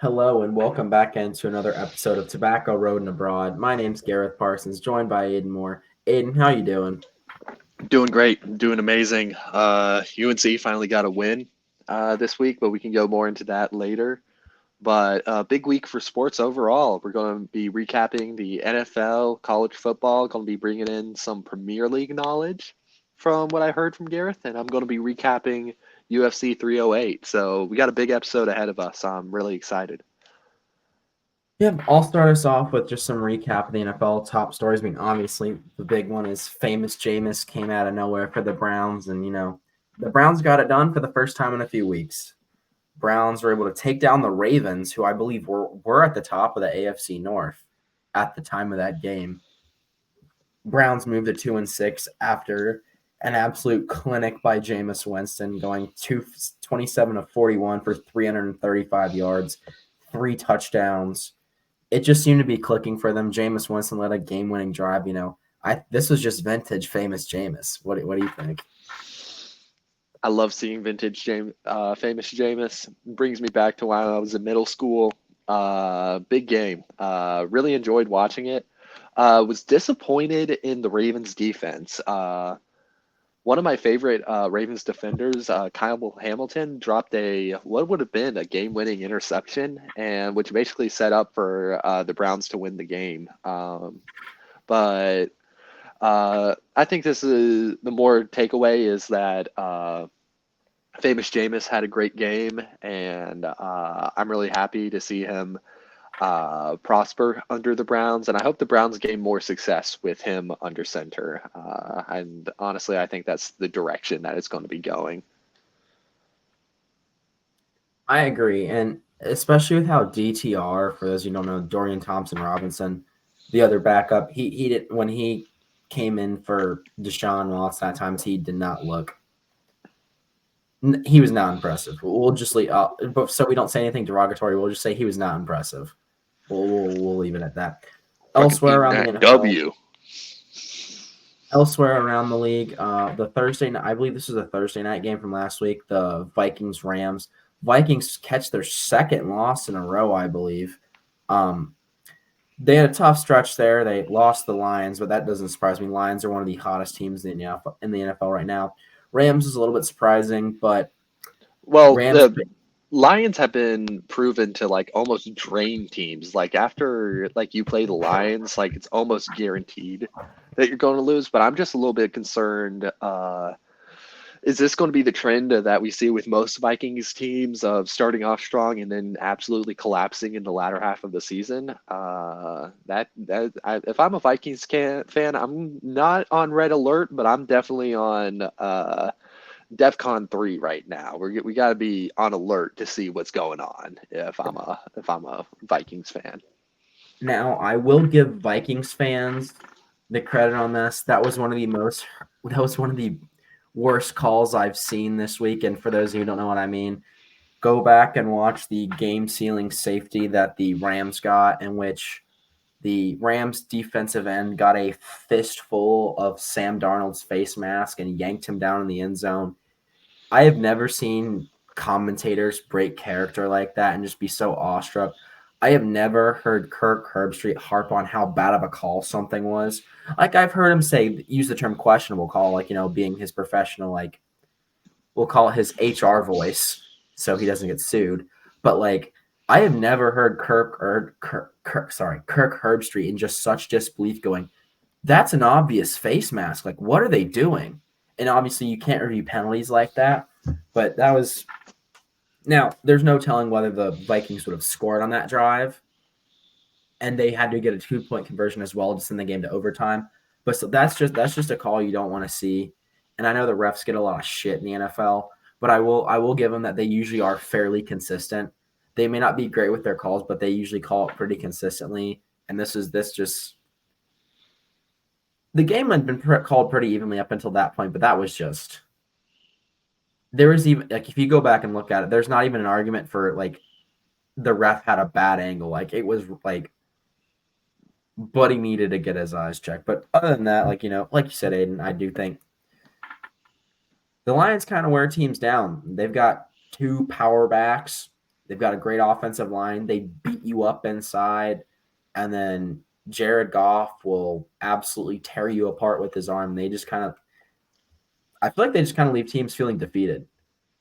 Hello and welcome back into another episode of Tobacco Road and Abroad. My name's Gareth Parsons, joined by Aiden Moore. Aiden, how you doing? Doing great, doing amazing. UNC finally got a win this week, but we can go more into that later. But big week for sports overall. We're going to be recapping the NFL, college football. Going to be bringing in some Premier League knowledge from what I heard from Gareth, and I'm going to be recapping UFC 308. So we got a big episode ahead of us. I'm really excited. Yeah, I'll start us off with just some recap of the NFL top stories. I mean, obviously, the big one is famous Jameis came out of nowhere for the Browns, and the Browns got it done for the first time in a few weeks. Browns were able to take down the Ravens, who I believe were at the top of the AFC North at the time of that game. Browns moved to 2-6 after an absolute clinic by Jameis Winston, going 27 of 41 for 335 yards, 3 touchdowns. It just seemed to be clicking for them. Jameis Winston led a game-winning drive. This was just vintage famous Jameis. What do you think? I love seeing vintage famous Jameis. Brings me back to when I was in middle school. Big game. Really enjoyed watching it. Was disappointed in the Ravens defense. One of my favorite Ravens defenders, Kyle Hamilton, dropped what would have been a game-winning interception, and which basically set up for the Browns to win the game. But I think this is the more takeaway is that famous Jameis had a great game, and I'm really happy to see him prosper under the Browns, and I hope the Browns gain more success with him under center. And honestly, I think that's the direction that it's going to be going. I agree, and especially with how DTR, for those who don't know, Dorian Thompson Robinson, the other backup, he did when he came in for Deshaun Watson at times, he did not look. He was not impressive. We'll just leave, but so we don't say anything derogatory. We'll just say he was not impressive. We'll leave it at that. Fucking Elsewhere eating around the that NFL, W. elsewhere around the league, the Thursday night, I believe this is a Thursday night game from last week. The Vikings Rams. Vikings catch their second loss in a row, I believe. Um, they had a tough stretch there. They lost the Lions, but that doesn't surprise me. Lions are one of the hottest teams in the NFL right now. Rams is a little bit surprising, but Well, Rams. the Lions have been proven to like almost drain teams. Like after like you play the Lions, like it's almost guaranteed that you're going to lose. But I'm just a little bit concerned. Is this going to be the trend that we see with most Vikings teams of starting off strong and then absolutely collapsing in the latter half of the season? If I'm a fan, I'm not on red alert, but I'm definitely on DEFCON 3 right now. We got to be on alert to see what's going on if I'm a Vikings fan. Now, I will give Vikings fans the credit on this. That was one of the worst calls I've seen this week. And for those of you who don't know what I mean, go back and watch the game sealing safety that the Rams got, in which the Rams defensive end got a fistful of Sam Darnold's face mask and yanked him down in the end zone. I have never seen commentators break character like that and just be so awestruck. I have never heard Kirk Herbstreit harp on how bad of a call something was. Like I've heard him use the term questionable call, like being his professional, like we'll call it his HR voice, so he doesn't get sued. But like I have never heard Kirk Herbstreit in just such disbelief going, that's an obvious face mask. Like, what are they doing? And obviously, you can't review penalties like that. But that was now. There's no telling whether the Vikings would have scored on that drive, and they had to get a 2-point conversion as well to send the game to overtime. But so that's just a call you don't want to see. And I know the refs get a lot of shit in the NFL, but I will give them that they usually are fairly consistent. They may not be great with their calls, but they usually call it pretty consistently. And this just the game had been called pretty evenly up until that point, but that was just there was even like if you go back and look at it, there's not even an argument for like the ref had a bad angle. Like it was like Buddy needed to get his eyes checked. But other than that, like you said, Aiden, I do think the Lions kind of wear teams down. They've got two power backs They've got a great offensive line. They beat you up inside, and then Jared Goff will absolutely tear you apart with his arm. They just kind of, I feel like they just kind of leave teams feeling defeated.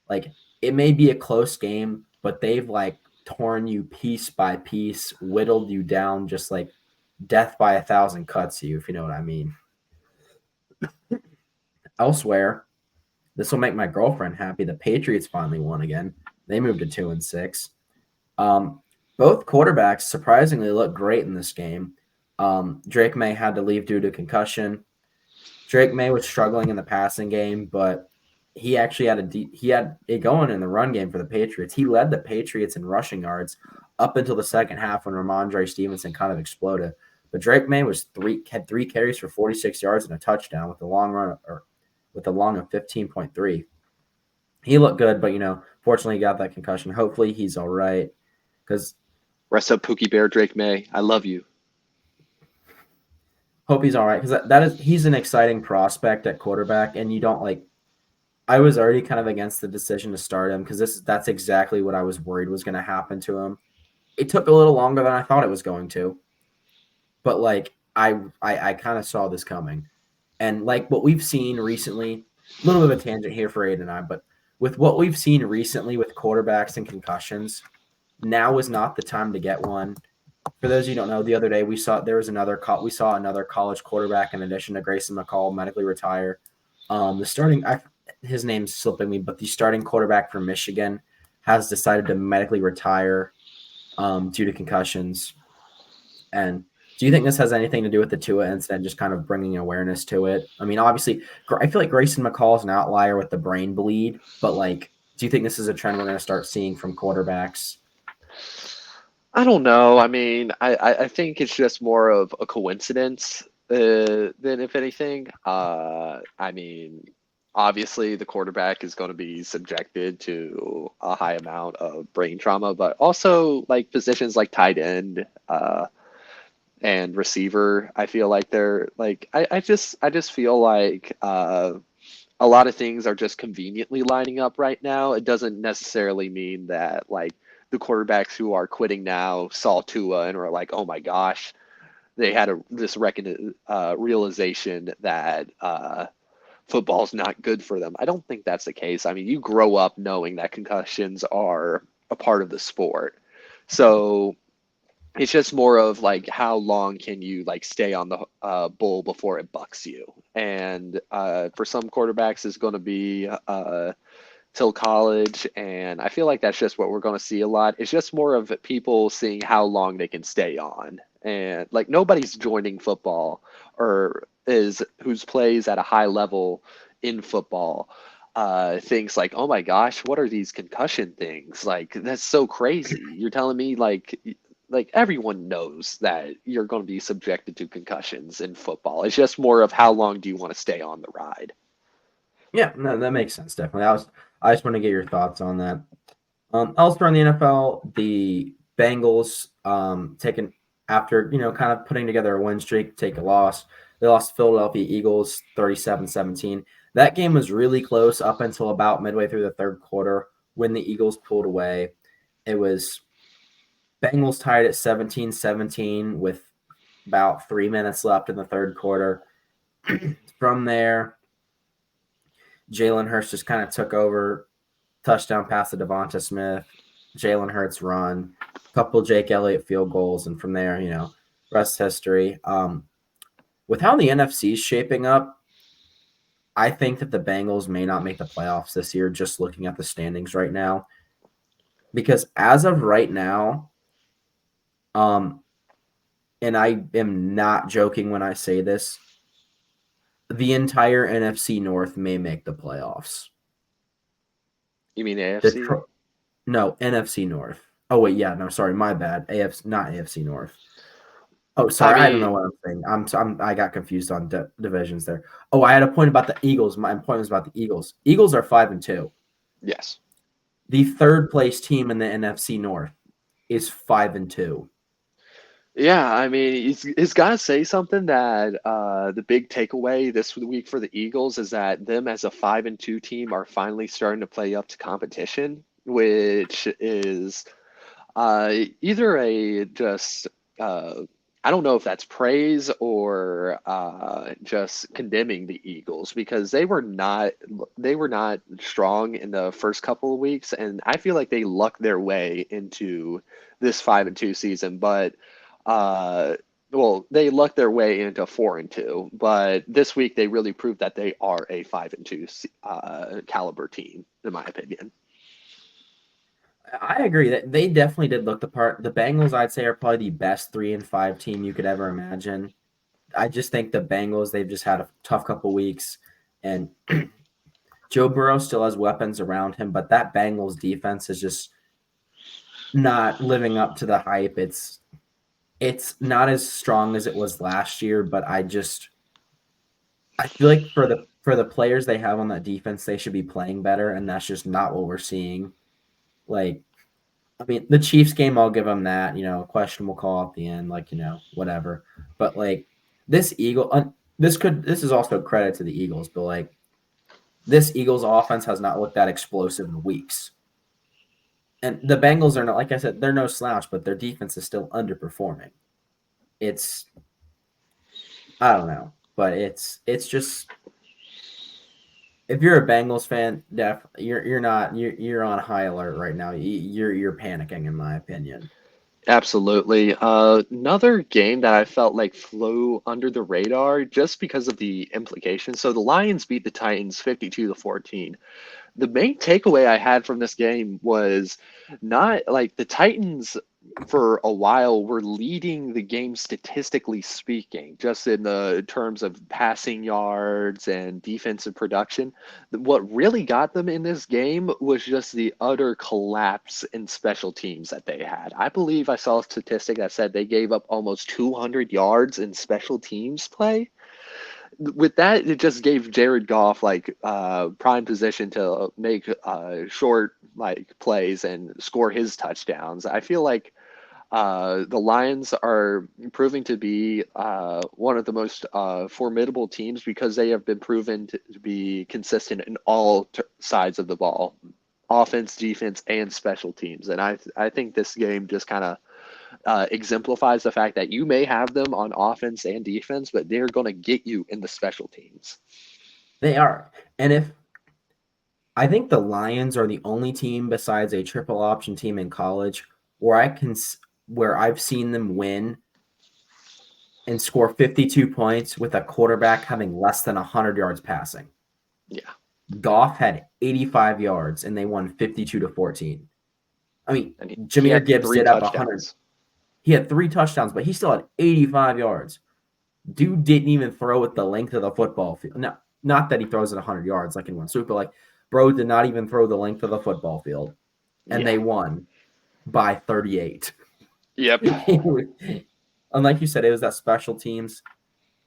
Like it may be a close game, but they've like torn you piece by piece, whittled you down, just like death by a thousand cuts you, if you know what I mean. Elsewhere, this will make my girlfriend happy. The Patriots finally won again. They moved to 2-6. Um, Both quarterbacks surprisingly looked great in this game. Drake May had to leave due to concussion. Drake May was struggling in the passing game, but he actually had it going in the run game for the Patriots. He led the Patriots in rushing yards up until the second half when Ramondre Stevenson kind of exploded. But Drake May had 3 carries for 46 yards and a touchdown with a long of 15.3. He looked good, but fortunately he got that concussion. Hopefully he's all right because Rest up, Pookie Bear, Drake May. I love you. hope he's all right because he's an exciting prospect at quarterback, and you don't like. I was already kind of against the decision to start him because that's exactly what I was worried was going to happen to him. It took a little longer than I thought it was going to, but like I kind of saw this coming, and like what we've seen recently, a little bit of a tangent here for Aiden and I, but with what we've seen recently with quarterbacks and concussions, now is not the time to get one. For those of you who don't know, the other day we saw another college quarterback in addition to Grayson McCall medically retire. His name's slipping me, but the starting quarterback for Michigan has decided to medically retire due to concussions. And do you think this has anything to do with the Tua incident, just kind of bringing awareness to it? I mean, obviously, I feel like Grayson McCall is an outlier with the brain bleed, but like, do you think this is a trend we're going to start seeing from quarterbacks? I don't know. I mean, I think it's just more of a coincidence than if anything. I mean, obviously the quarterback is going to be subjected to a high amount of brain trauma, but also like positions like tight end and receiver, I feel like they're like I just feel like a lot of things are just conveniently lining up right now. It doesn't necessarily mean that like the quarterbacks who are quitting now saw Tua and were like, oh my gosh, they had this realization that football's not good for them. I don't think that's the case. I mean, you grow up knowing that concussions are a part of the sport. So it's just more of like how long can you like stay on the bull before it bucks you. And for some quarterbacks is going to be till college, and I feel like that's just what we're going to see a lot. It's just more of people seeing how long they can stay on, and like nobody's joining football or is who's plays at a high level in football thinks like, oh my gosh, what are these concussion things? Like that's so crazy. You're telling me like everyone knows that you're going to be subjected to concussions in football. It's just more of how long do you want to stay on the ride. Yeah, no, that makes sense. Definitely. I just want to get your thoughts on that. Elsewhere in the NFL, the Bengals taken after kind of putting together a win streak, take a loss. They lost to Philadelphia Eagles 37-17. That game was really close up until about midway through the third quarter when the Eagles pulled away. It was Bengals tied at 17-17 with about 3 minutes left in the third quarter. From there, Jalen Hurts just kind of took over. Touchdown pass to Devonta Smith, Jalen Hurts run, a couple Jake Elliott field goals, and from there, rest history. With how the NFC is shaping up, I think that the Bengals may not make the playoffs this year, just looking at the standings right now. Because as of right now, and I am not joking when I say this, the entire NFC North may make the playoffs. You mean AFC? No, NFC North. Oh wait, yeah, no, sorry, my bad. AFC, not AFC North. Oh, sorry, I don't know what I'm saying. I got confused on divisions there. Oh, I had a point about the Eagles. My point was about the Eagles. Eagles are 5-2. Yes. The third place team in the NFC North is 5-2. Yeah, I mean, it's got to say something that the big takeaway this week for the Eagles is that them as a 5-2 team are finally starting to play up to competition, which is Either a just I don't know if that's praise or just condemning the Eagles because they were not strong in the first couple of weeks, and I feel like they lucked their way into this 5-2 season. But uh, well, they lucked their way into 4-2, but this week they really proved that they are a 5-2 caliber team, in my opinion. I agree that they definitely did look the part. The Bengals, I'd say, are probably the best 3-5 team you could ever imagine. I just think the Bengals, they've just had a tough couple weeks, and Joe Burrow still has weapons around him, but that Bengals defense is just not living up to the hype. It's not as strong as it was last year, but I feel like for the players they have on that defense, they should be playing better, and that's just not what we're seeing. Like, I mean, the Chiefs game, I'll give them that, questionable call at the end, whatever. But like this this is also credit to the Eagles, but like this Eagles offense has not looked that explosive in weeks. And the Bengals are not, like I said, they're no slouch, but their defense is still underperforming. It's, I don't know, but it's just, if you're a Bengals fan, you're on high alert right now. You're panicking, in my opinion. Absolutely. Another game that I felt like flew under the radar just because of the implications. So the Lions beat the Titans 52-14. The main takeaway I had from this game was not like the Titans for a while were leading the game statistically speaking, just in the terms of passing yards and defensive production. What really got them in this game was just the utter collapse in special teams that they had. I believe I saw a statistic that said they gave up almost 200 yards in special teams play. With that, it just gave Jared Goff like prime position to make short like plays and score his touchdowns. I feel like the Lions are proving to be one of the most formidable teams because they have been proven to be consistent in all sides of the ball, offense, defense, and special teams. And I think this game just kind of exemplifies the fact that you may have them on offense and defense, but they're going to get you in the special teams. They are. And if I think the Lions are the only team besides a triple option team in college where I've seen them win and score 52 points with a quarterback having less than 100 yards passing. Yeah. Goff had 85 yards and they won 52-14. I mean, And Jahmyr Gibbs did have 100. touchdowns. He had 3 touchdowns, but he still had 85 yards. Dude didn't even throw it the length of the football field. No, not that he throws it 100 yards like in one sweep, but like, bro did not even throw the length of the football field. And they won by 38. Yep. And like you said, it was that special teams.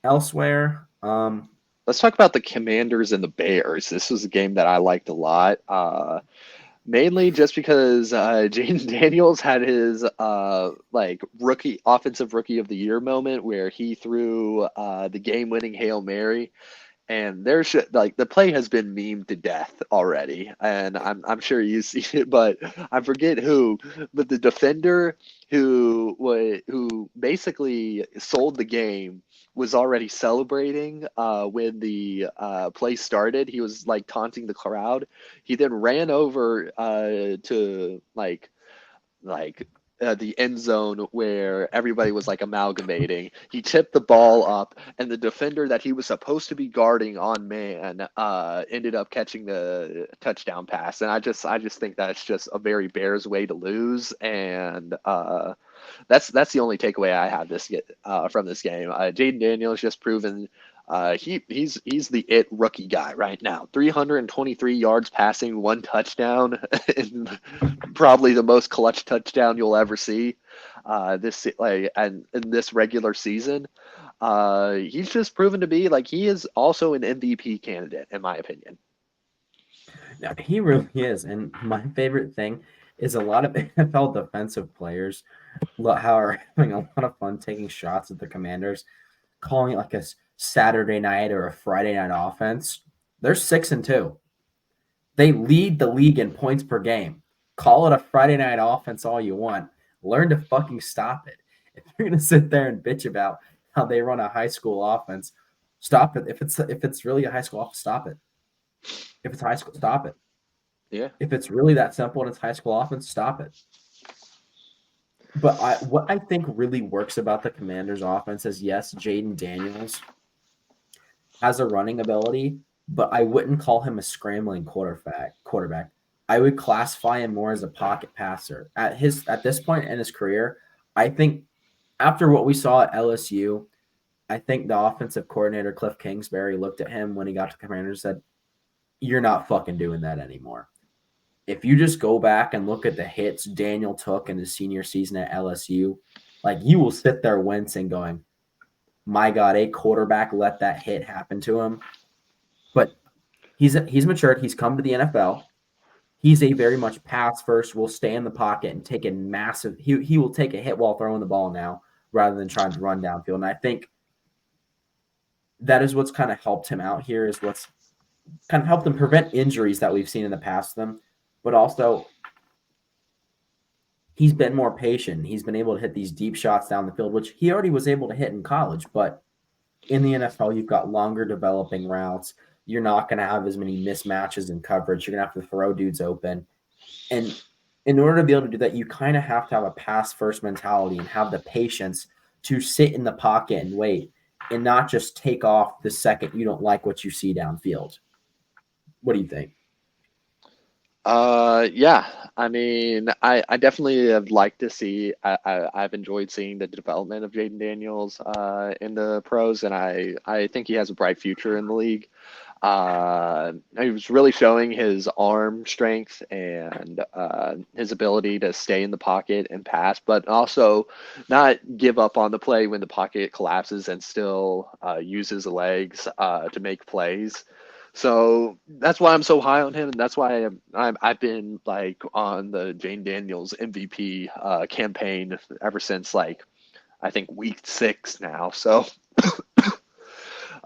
Elsewhere, let's talk about the Commanders and the Bears. This was a game that I liked a lot. Mainly just because Jaden Daniels had his like offensive rookie of the year moment where he threw the game-winning Hail Mary, and there's like the play has been memed to death already, and I'm sure you've seen it, but I forget who, but the defender who basically sold the game was already celebrating when the play started. He was like taunting the crowd. He then ran over to the end zone where everybody was like amalgamating. He tipped the ball up, and the defender that he was supposed to be guarding on man ended up catching the touchdown pass. And I just think that's just a very Bears way to lose, and that's the only takeaway I have from this game. Jaden Daniels just proven he's the rookie guy right now. 323 yards passing, 1 touchdown, and probably the most clutch touchdown you'll ever see and in this regular season. He's just proven to be like he is also an MVP candidate in my opinion. Yeah, he really is. And my favorite thing is a lot of NFL defensive players are having a lot of fun taking shots at the Commanders, calling it like a Saturday night or a Friday night offense. They're 6-2. They lead the league in points per game. Call it a Friday night offense all you want. Learn to fucking stop it. If you're gonna sit there and bitch about how they run a high school offense, stop it. If it's really a high school offense, stop it. If it's high school, stop it. Yeah. If it's really that simple and it's high school offense, stop it. But what I think really works about the Commanders' offense is, yes, Jaden Daniels has a running ability, but I wouldn't call him a scrambling quarterback. I would classify him more as a pocket passer. At this point in his career, I think after what we saw at LSU, I think the offensive coordinator Cliff Kingsbury looked at him when he got to the Commanders and said, "You're not fucking doing that anymore." If you just go back and look at the hits Daniel took in his senior season at LSU, like, you will sit there wincing going, my God, a quarterback let that hit happen to him. But he's matured. He's come to the NFL. He's a very much pass first, will stay in the pocket and take a massive – he will take a hit while throwing the ball now rather than trying to run downfield. And I think that is what's kind of helped him out here, is what's kind of helped him prevent injuries that we've seen in the past with him. But also, he's been more patient. He's been able to hit these deep shots down the field, which he already was able to hit in college. But in the NFL, you've got longer developing routes. You're not going to have as many mismatches in coverage. You're going to have to throw dudes open. And in order to be able to do that, you kind of have to have a pass-first mentality and have the patience to sit in the pocket and wait and not just take off the second you don't like what you see downfield. What do you think? Yeah, I mean, I definitely have liked to see. I've enjoyed seeing the development of Jaden Daniels in the pros, and I think he has a bright future in the league. He was really showing his arm strength and his ability to stay in the pocket and pass, but also not give up on the play when the pocket collapses and still use his legs to make plays. So that's why I'm so high on him, and that's why I've been like on the Jane Daniels MVP campaign ever since, like, I think week 6 now. So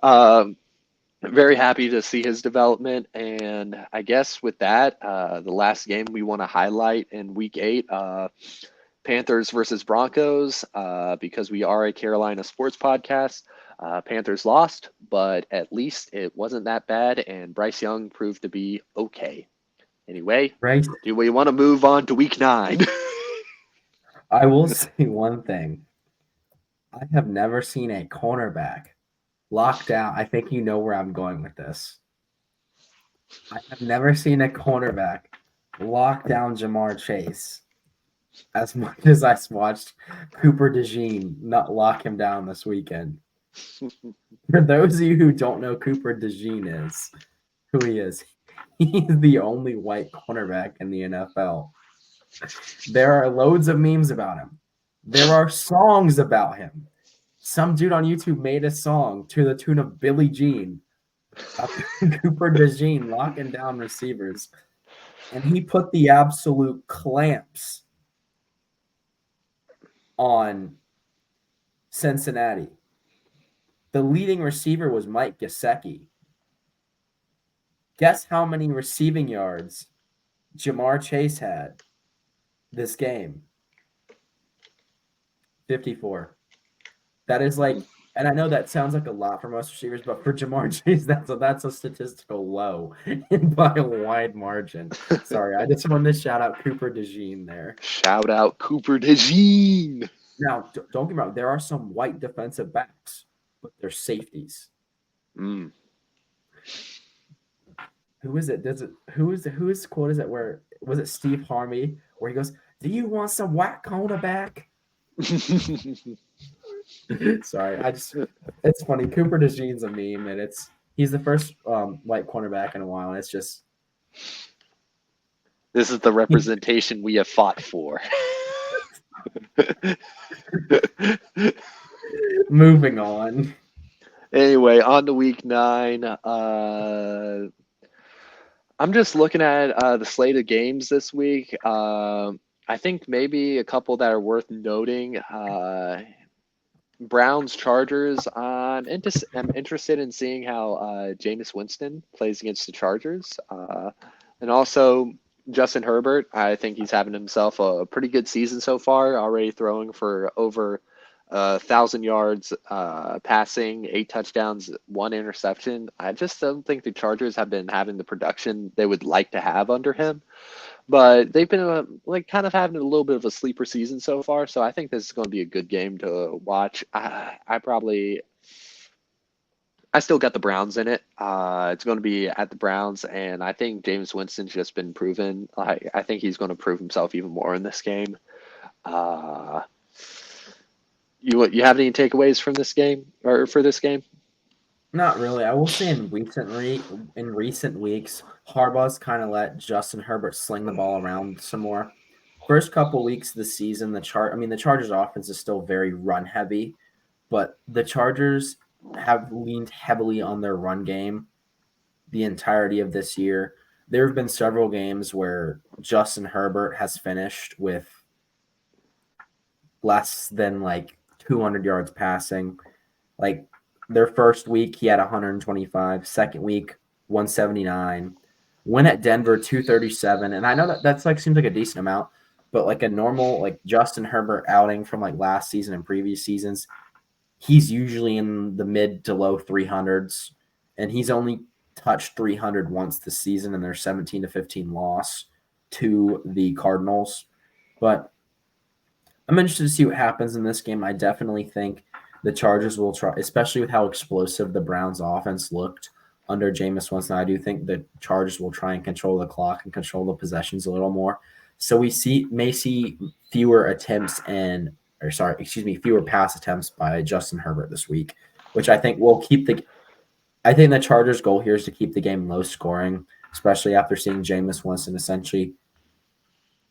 um, very happy to see his development, and I guess with that, the last game we want to highlight in week 8. Panthers versus Broncos, because we are a Carolina sports podcast. Panthers lost, but at least it wasn't that bad, and Bryce Young proved to be okay. Anyway, Right. do we want to move on to week 9? I will say one thing. I have never seen a cornerback locked down. I think you know where I'm going with this. I have never seen a cornerback lock down Jamar Chase as much as I watched Cooper DeJean not lock him down this weekend. For those of you who don't know Cooper DeJean is, who he is, he's the only white cornerback in the NFL. There are loads of memes about him. There are songs about him. Some dude on YouTube made a song to the tune of Billie Jean of Cooper DeJean locking down receivers. And he put the absolute clamps on Cincinnati. The leading receiver was Mike Gesicki. Guess how many receiving yards Jamar Chase had this game? 54. That is like, and I know that sounds like a lot for most receivers, but for Jamar Chase, that's a statistical low and by a wide margin. Sorry, I just wanted to shout out Cooper DeJean there. Shout out Cooper DeJean. Now, don't get me wrong, there are some white defensive backs, but they're safeties. Mm. Who is it? Whose quote is it? Where was it? Steve Harvey, where he goes, "Do you want some white cornerback?" Sorry, it's funny. Cooper DeJean's a meme, and he's the first white cornerback in a while, and it's just this is the representation we have fought for. Moving on. Anyway, on to week 9. I'm just looking at the slate of games this week. I think maybe a couple that are worth noting. Browns, Chargers. I'm interested in seeing how Jameis Winston plays against the Chargers. And also Justin Herbert, I think he's having himself a pretty good season so far, already throwing for over 1,000 yards passing, 8 touchdowns, 1 interception. I just don't think the Chargers have been having the production they would like to have under him, but they've been like kind of having a little bit of a sleeper season so far. So I think this is going to be a good game to watch. I still got the Browns in it. It's going to be at the Browns, and I think James Winston's just been proven. I think he's going to prove himself even more in this game. Uh, you have any takeaways from this game or for this game? Not really. I will say in recent weeks, Harbaugh's kind of let Justin Herbert sling the ball around some more. First couple weeks of the season, the Chargers offense is still very run heavy, but the Chargers have leaned heavily on their run game the entirety of this year. There have been several games where Justin Herbert has finished with less than like 200 yards passing. Like their first week, he had 125. Second week, 179. Win at Denver, 237. And I know that's like seems like a decent amount, but like a normal like Justin Herbert outing from like last season and previous seasons, he's usually in the mid to low 300s, and he's only touched 300 once this season in their 17-15 loss to the Cardinals. But I'm interested to see what happens in this game. I definitely think the Chargers will try, especially with how explosive the Browns offense looked under Jameis Winston. I do think the Chargers will try and control the clock and control the possessions a little more. So we may see fewer pass attempts by Justin Herbert this week, which I think will I think the Chargers' goal here is to keep the game low scoring, especially after seeing Jameis Winston essentially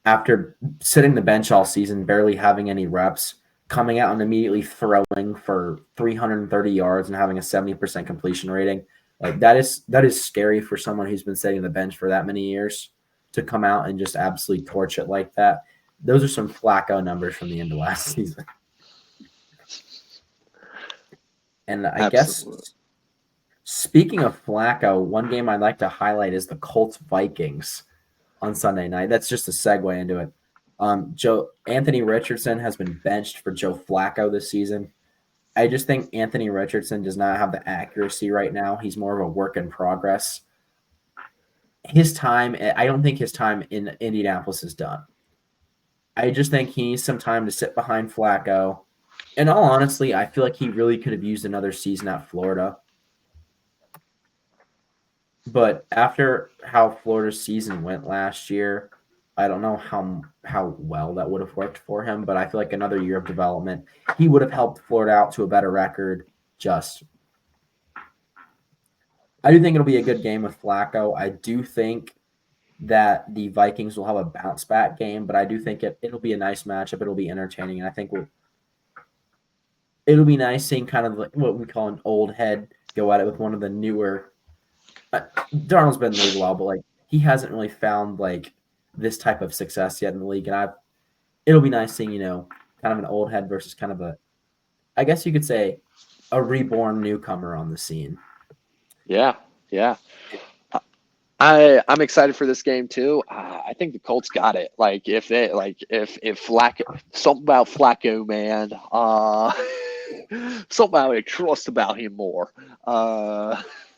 after sitting the bench all season, barely having any reps, coming out and immediately throwing for 330 yards and having a 70% completion rating. Like that is scary for someone who's been sitting the bench for that many years to come out and just absolutely torch it like that. Those are some Flacco numbers from the end of last season. And I guess speaking of Flacco, one game I'd like to highlight is the Colts Vikings on Sunday night. That's just a segue into it. Anthony Richardson has been benched for Joe Flacco this season. I just think Anthony Richardson does not have the accuracy right now. He's more of a work in progress. I don't think his time in Indianapolis is done. I just think he needs some time to sit behind Flacco. And all honestly, I feel like he really could have used another season at Florida. But after how Florida's season went last year, I don't know how well that would have worked for him, but I feel like another year of development, he would have helped Florida out to a better record. I do think it'll be a good game with Flacco. I do think that the Vikings will have a bounce back game, but I do think it'll be a nice matchup. It'll be entertaining, and I think it'll be nice seeing kind of like what we call an old head go at it with one of the newer. Darnold's been in the league a while, but like he hasn't really found like this type of success yet in the league, and it'll be nice seeing kind of an old head versus kind of I guess you could say a reborn newcomer on the scene. Yeah. I'm excited for this game too. I think the Colts got it. Like if Flacco, something about Flacco, man. Something I trust about him more.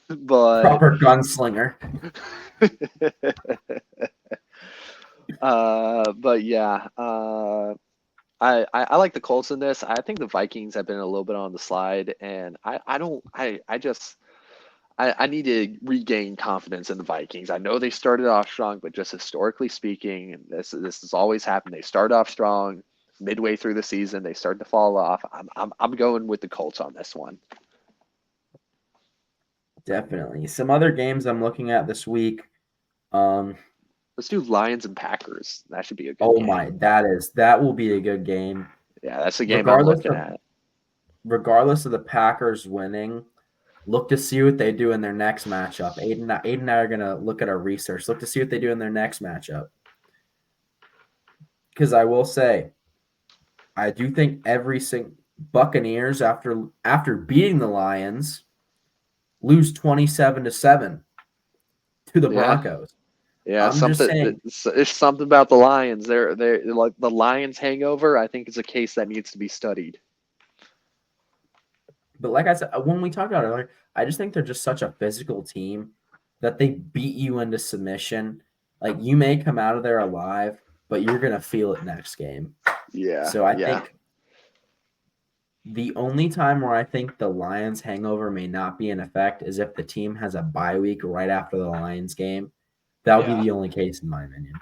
But proper gunslinger. But yeah, I like the Colts in this. I think the Vikings have been a little bit on the slide, and I need to regain confidence in the Vikings. I know they started off strong, but just historically speaking, this has always happened. They start off strong, midway through the season, they start to fall off. I'm going with the Colts on this one. Definitely. Some other games I'm looking at this week. Let's do Lions and Packers. That should be a good game. That will be a good game. Yeah, that's the game I'm looking at. Regardless of the Packers winning, look to see what they do in their next matchup. Aiden and I are going to look at our research. Look to see what they do in their next matchup. Because I will say, I do think every single Buccaneers, after beating the Lions, lose 27-7 to the Broncos. Yeah, I'm just something. saying. It's something about the Lions. They're like the Lions hangover. I think is a case that needs to be studied. But like I said, when we talked about it earlier, I just think they're just such a physical team that they beat you into submission. Like you may come out of there alive, but you're gonna feel it next game. Yeah, So I yeah, think the only time where I think the Lions hangover may not be in effect is if the team has a bye week right after the Lions game. That would be yeah, the only case in my opinion.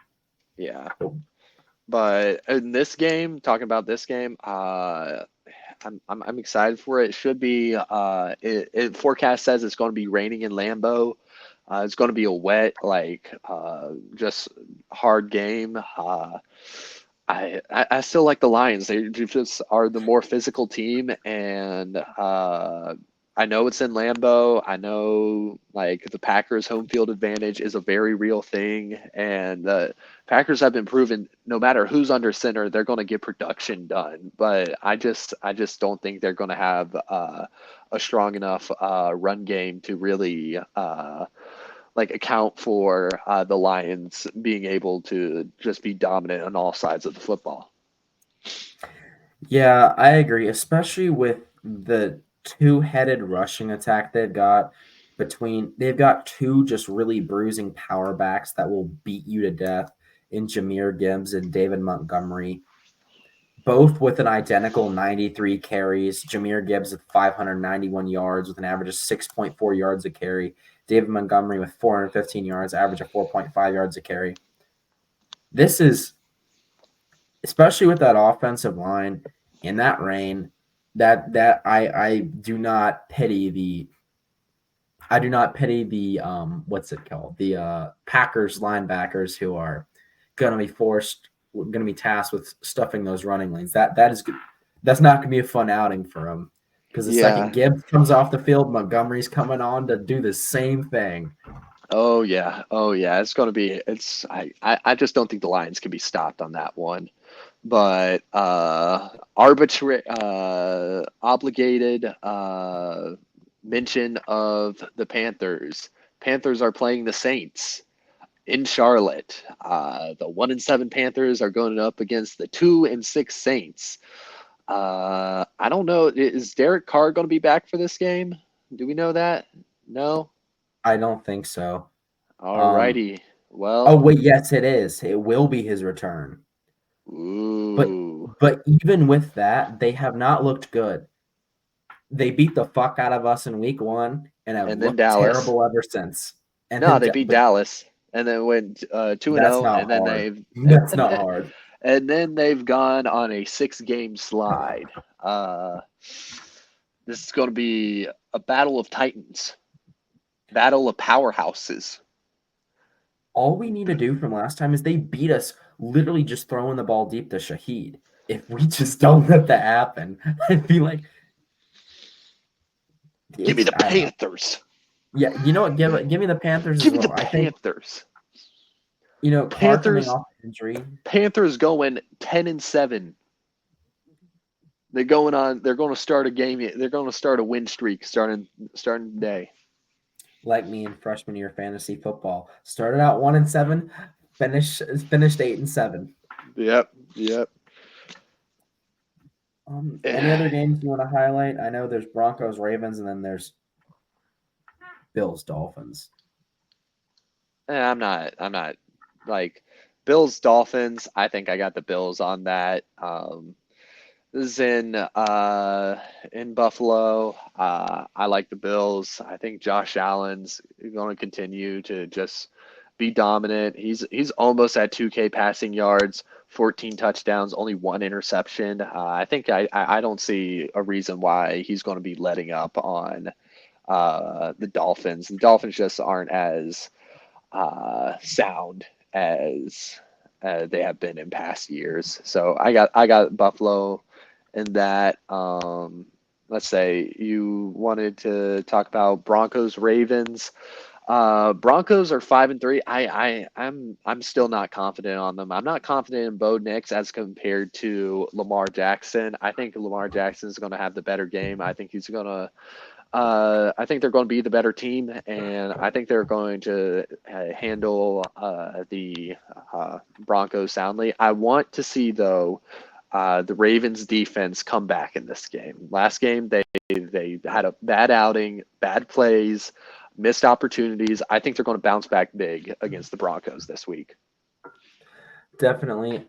yeah. But But in this game, talking about this game, I'm excited for it. It should be. It forecast says it's going to be raining in Lambeau. It's going to be a wet, just hard game. I still like the Lions. They just are the more physical team, and I know it's in Lambeau. I know like the Packers' home field advantage is a very real thing, and the Packers have been proven no matter who's under center, they're going to get production done. But I just don't think they're going to have a strong enough run game to really account for the Lions being able to just be dominant on all sides of the football. yeah, I agree, especially with the two-headed rushing attack they've got they've got two just really bruising power backs that will beat you to death in Jameer Gibbs and David Montgomery, both with an identical 93 carries. Jameer Gibbs with 591 yards with an average of 6.4 yards a carry. David Montgomery with 415 yards, average of 4.5 yards a carry. This is, especially with that offensive line in that rain, that I do not pity the what's it called? The Packers linebackers who are gonna be tasked with stuffing those running lanes. That's not gonna be a fun outing for them. Because the second Yeah. Gibbs comes off the field, Montgomery's coming on to do the same thing. Oh yeah. Oh yeah. It's going to be. It's. I just don't think the Lions can be stopped on that one. But arbitrary, obligated mention of the Panthers. Panthers are playing the Saints in Charlotte. The 1-7 Panthers are going up against the 2-6 Saints. I don't know. Is Derek Carr going to be back for this game? Do we know that? No. I don't think so. Alrighty. Oh Well. wait, yes, it is. It will be his return. But Ooh. but even with that, they have not looked good. They beat the fuck out of us in week 1 and have And then looked Dallas. terrible ever since. And No, then they beat but Dallas, and then went 2-0, that's not and then hard. they've That's not hard. and then they've gone on a 6-game slide. Uh, this is going to be a battle of titans, battle of powerhouses. All we need to do from last time is they beat us literally just throwing the ball deep to Shaheed. If we just don't let that happen, I'd be like, Give me the I don't know. Panthers. Yeah, you know what? Give me the Panthers Give as me the well. I think Panthers. Carr coming Panthers. off injury. Panthers going 10-7. They're going on. They're going to start a game. They're going to start a win streak starting today. Like me in freshman year fantasy football. Started out 1-7, finished 8-7. Yep. Yep. Any other games you want to highlight? I know there's Broncos, Ravens, and then there's Bills, Dolphins. I'm not like Bills Dolphins. I think I got the Bills on that. This is in Buffalo. I like the Bills. I think Josh Allen's going to continue to just be dominant. He's almost at 2K passing yards, 14 touchdowns, only one interception. I think I don't see a reason why he's going to be letting up on the Dolphins. The Dolphins just aren't as sound as they have been in past years. So I got Buffalo in that. Let's say you wanted to talk about Broncos Ravens. Broncos are 5-3. I'm still not confident on them. I'm not confident in Bo Nix as compared to Lamar Jackson. I think Lamar Jackson is going to have the better game. I think he's going to I think they're going to be the better team, and I think they're going to handle the Broncos soundly. I want to see, though, the Ravens defense come back in this game. Last game, they had a bad outing, bad plays, missed opportunities. I think they're going to bounce back big against the Broncos this week. Definitely.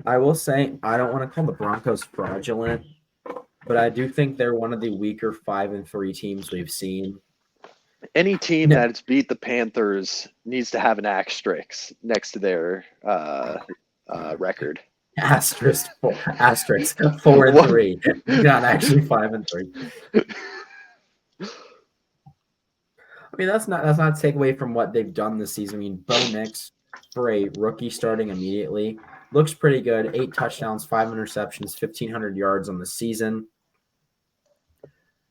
I will say I don't want to call the Broncos fraudulent, but I do think they're one of the weaker 5-3 teams we've seen. Any team No. that's beat the Panthers needs to have an asterisk next to their record. Asterisk 4-3, not actually 5-3. I mean, that's not to take away from what they've done this season. I mean, Bo Nix, for a rookie starting immediately, looks pretty good. 8 touchdowns, 5 interceptions, 1,500 yards on the season.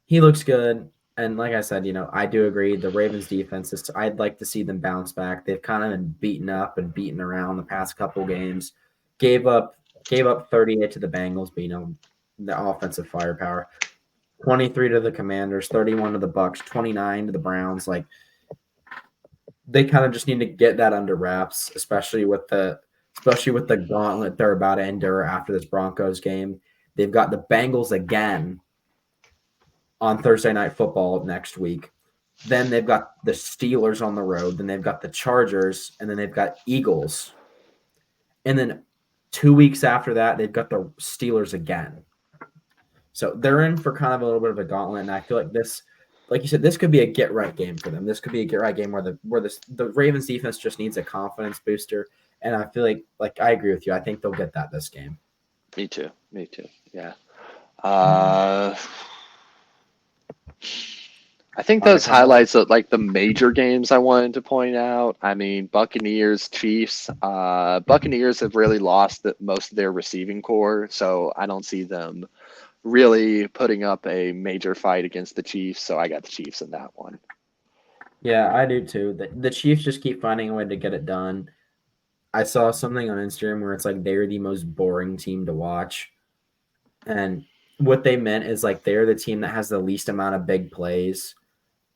He looks good. And like I said, I do agree. The Ravens defense I'd like to see them bounce back. They've kind of been beaten up and beaten around the past couple games. Gave up 38 to the Bengals, but the offensive firepower. 23 to the Commanders, 31 to the Bucks, 29 to the Browns. Like, they kind of just need to get that under wraps, especially with the gauntlet they're about to endure after this Broncos game. They've got the Bengals again on Thursday Night Football next week. Then they've got the Steelers on the road. Then they've got the Chargers, and then they've got Eagles. And then 2 weeks after that, they've got the Steelers again. So they're in for kind of a little bit of a gauntlet, and I feel like this, like you said, this could be a get-right game for them. This could be a get-right game where the Ravens defense just needs a confidence booster, and I feel like I agree with you. I think they'll get that this game. Me too. Yeah. I think those highlights of like the major games I wanted to point out. I mean, Buccaneers, Chiefs. Buccaneers have really lost most of their receiving core, so I don't see them really putting up a major fight against the Chiefs. So I got the Chiefs in that one. Yeah, I do too. The Chiefs just keep finding a way to get it done. I saw something on Instagram where it's like they're the most boring team to watch, and what they meant is like they're the team that has the least amount of big plays.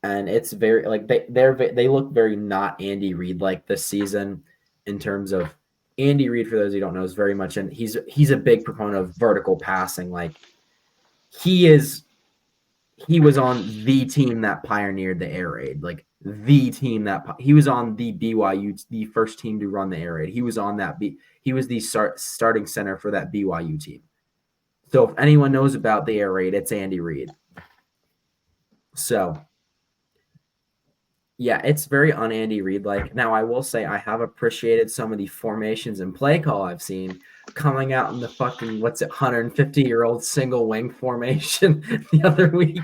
And it's very like they look very not Andy Reid like this season in terms of Andy Reid, for those who don't know, is very much and he's a big proponent of vertical passing. Like he was on the team that pioneered the air raid, like the team that he was on the BYU, the first team to run the air raid. He was on that he was the starting center for that BYU team. So if anyone knows about the air raid, it's Andy Reid. So yeah, it's very un-Andy Reid-like. Now, I will say I have appreciated some of the formations and play call I've seen coming out in the fucking, 150-year-old single wing formation the other week.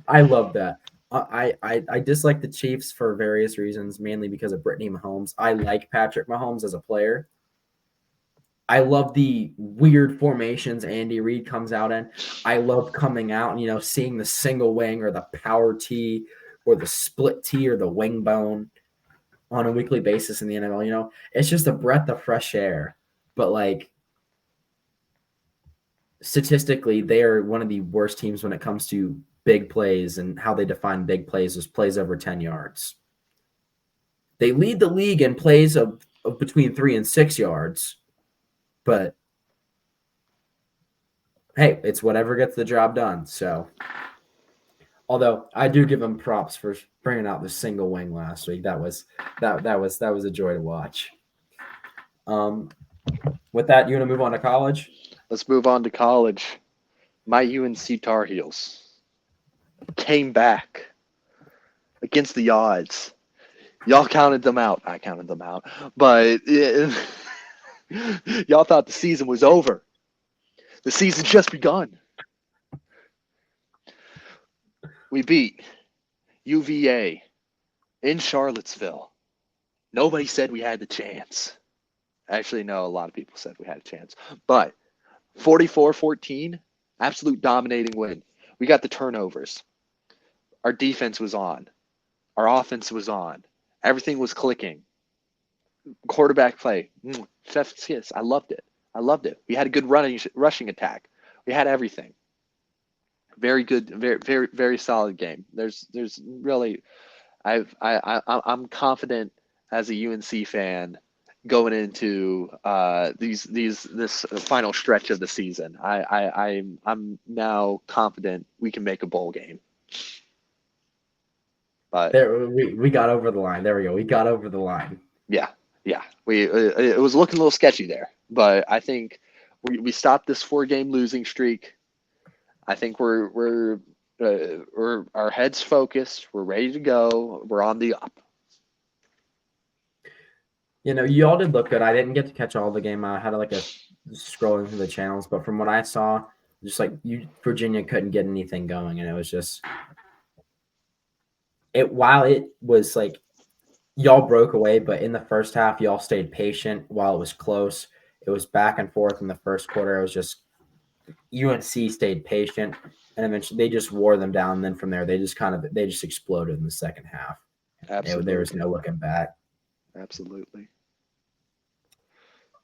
I love that. I dislike the Chiefs for various reasons, mainly because of Brittany Mahomes. I like Patrick Mahomes as a player. I love the weird formations Andy Reid comes out in. I love coming out and, seeing the single wing or the power tee or the split tee or the wing bone on a weekly basis in the NFL. It's just a breath of fresh air. But like statistically, they are one of the worst teams when it comes to big plays, and how they define big plays is plays over 10 yards. They lead the league in plays of between 3 and 6 yards. But hey, it's whatever gets the job done. So, although I do give them props for bringing out the single wing last week, that was a joy to watch. With that, you want to move on to college? Let's move on to college. My UNC Tar Heels came back against the odds. Y'all counted them out. I counted them out, but y'all thought the season was over. The season's just begun. We beat UVA in Charlottesville. Nobody said we had the chance. Actually, no, a lot of people said we had a chance. But 44-14, absolute dominating win. We got the turnovers. Our defense was on. Our offense was on. Everything was clicking. Quarterback play. Chef's kiss. I loved it. We had a good rushing attack. We had everything. Very good, very solid game. There's really I'm confident as a UNC fan going into this final stretch of the season. I'm now confident we can make a bowl game. But There, we got over the line. There we go. We got over the line. yeah, it was looking a little sketchy there, but I think we stopped this 4-game losing streak. I think we're our heads focused. We're ready to go. We're on the up. You all did look good. I didn't get to catch all the game. I had like a scrolling through the channels, but from what I saw, just like Virginia couldn't get anything going, and it was just it. While it was like y'all broke away, but in the first half, y'all stayed patient while it was close. It was back and forth in the first quarter. It was just UNC stayed patient, and eventually they just wore them down. And then from there, they just exploded in the second half. Absolutely, There was no looking back. Absolutely.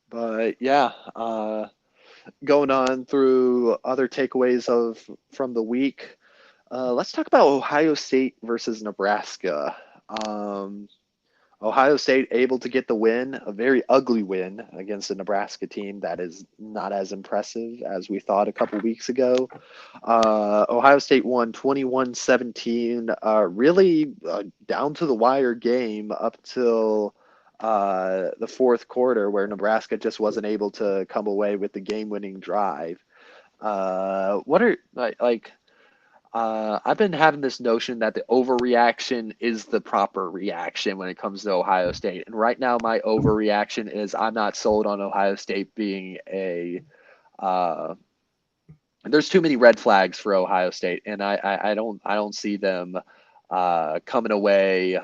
But yeah, going on through other takeaways from the week. Let's talk about Ohio State versus Nebraska. Ohio State able to get the win, a very ugly win against a Nebraska team that is not as impressive as we thought a couple weeks ago. Ohio State won 21-17, really down to the wire game up till the fourth quarter, where Nebraska just wasn't able to come away with the game-winning drive. What are like? I've been having this notion that the overreaction is the proper reaction when it comes to Ohio State. And right now, my overreaction is I'm not sold on Ohio State being there's too many red flags for Ohio State, and I don't see them coming away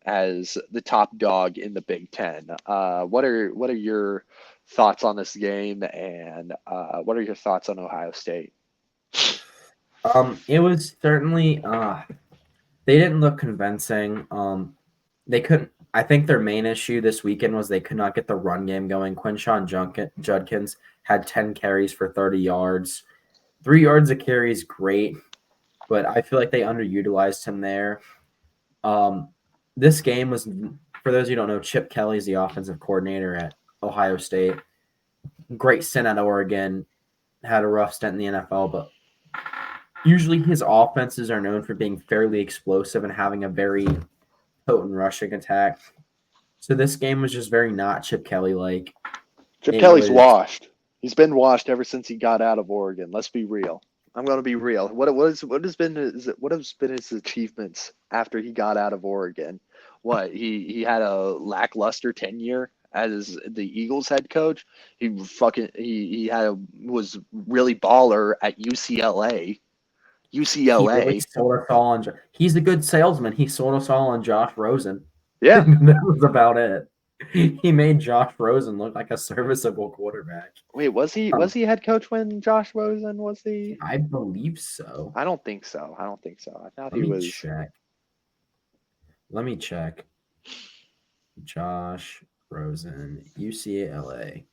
as the top dog in the Big Ten. What are your thoughts on this game, and what are your thoughts on Ohio State? It was certainly they didn't look convincing. They couldn't. I think their main issue this weekend was they could not get the run game going. Quinshon Judkins had 10 carries for 30 yards. 3 yards a carry is great, but I feel like they underutilized him there. This game was, for those who don't know, Chip Kelly's the offensive coordinator at Ohio State. Great stint at Oregon. Had a rough stint in the NFL, but usually his offenses are known for being fairly explosive and having a very potent rushing attack. So this game was just very not Chip Kelly-like. Chip Kelly's washed. He's been washed ever since he got out of Oregon. Let's be real. I'm going to be real. What has been his achievements after he got out of Oregon? What he had a lackluster tenure as the Eagles head coach. He was really baller at UCLA. He really sold us all on. He's a good salesman. He sold us all on Josh Rosen. Yeah, that was about it. He made Josh Rosen look like a serviceable quarterback. Wait, was he head coach when Josh Rosen was the? I believe so. I don't think so. I thought he was. Let me check. Josh Rosen, UCLA.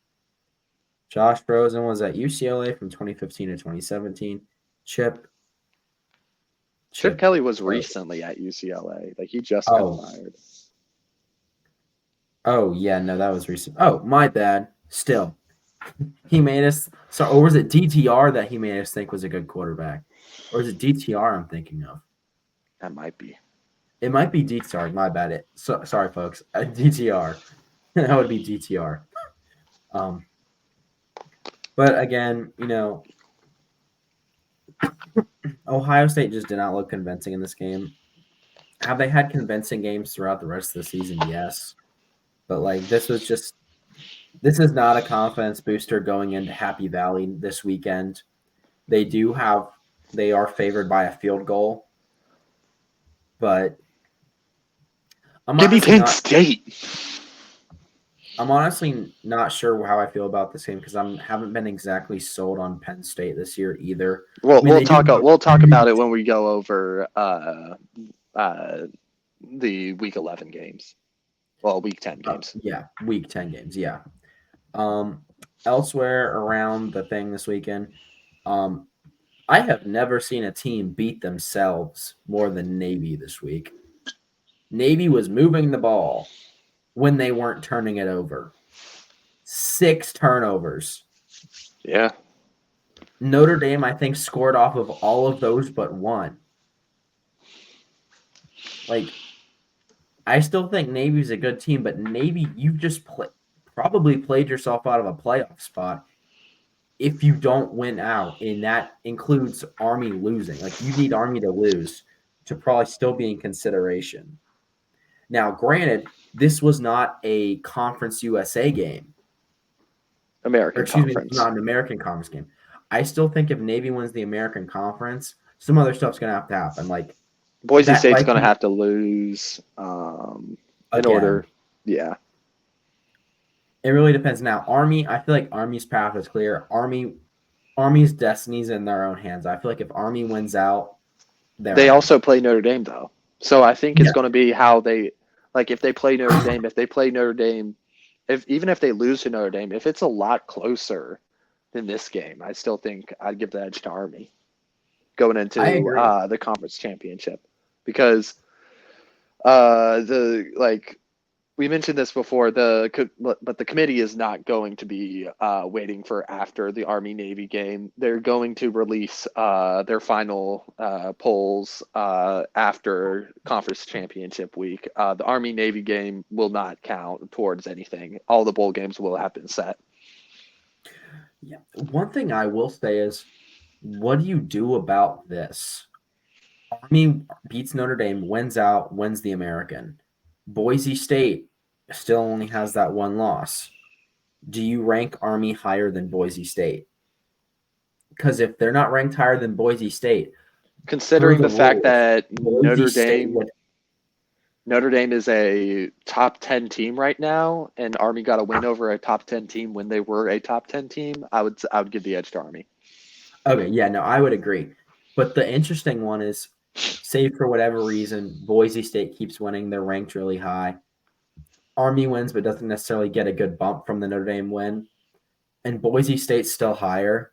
Josh Rosen was at UCLA from 2015 to 2017. Chip Kelly was recently at UCLA. Like he just got fired. Oh yeah, no, that was recent. Oh, my bad. Still, he made us. So, or was it DTR that he made us think was a good quarterback, or is it DTR I'm thinking of? That might be. It might be DTR. My bad. Sorry, folks. DTR. That would be DTR. But again, Ohio State just did not look convincing in this game. Have they had convincing games throughout the rest of the season? Yes. But this is not a confidence booster going into Happy Valley this weekend. They are favored by a field goal. But give me Penn State. I'm honestly not sure how I feel about this game because I haven't been exactly sold on Penn State this year either. Well, we'll talk about it when we go over the Week 11 games. Well, Week 10 games. Week 10 games. Yeah. Elsewhere around the thing this weekend, I have never seen a team beat themselves more than Navy this week. Navy was moving the ball when they weren't turning it over. 6 turnovers. Yeah. Notre Dame, I think, scored off of all of those but one. Like, I still think Navy's a good team, but Navy, you've just probably played yourself out of a playoff spot if you don't win out, and that includes Army losing. Like, you need Army to lose to probably still be in consideration. Now, granted, this was not a Conference USA game. American Conference. Not an American Conference game. I still think if Navy wins the American Conference, some other stuff's going to happen. Like, Boise State's going to have to lose in order. Yeah. It really depends. Now, Army, I feel like Army's path is clear. Army's destiny's in their own hands. I feel like if Army wins out, they also play Notre Dame, though. So I think it's going to be how they – like if they play Notre Dame, even if they lose to Notre Dame, if it's a lot closer than this game, I still think I'd give the edge to Army going into the conference championship, because we mentioned this before, but the committee is not going to be waiting for after the Army-Navy game. They're going to release their final polls after conference championship week. The Army-Navy game will not count towards anything. All the bowl games will have been set. Yeah. One thing I will say is, what do you do about this? Army beats Notre Dame, wins out, wins the American. Boise State still only has that one loss. Do you rank Army higher than Boise State? Because if they're not ranked higher than Boise State, considering the fact that Notre Dame is a top 10 team right now, and Army got a win over a top 10 team when they were a top 10 team, I would give the edge to Army. Okay, yeah, no, I would agree. But the interesting one is, say for whatever reason, Boise State keeps winning, they're ranked really high. Army wins, but doesn't necessarily get a good bump from the Notre Dame win. And Boise State's still higher.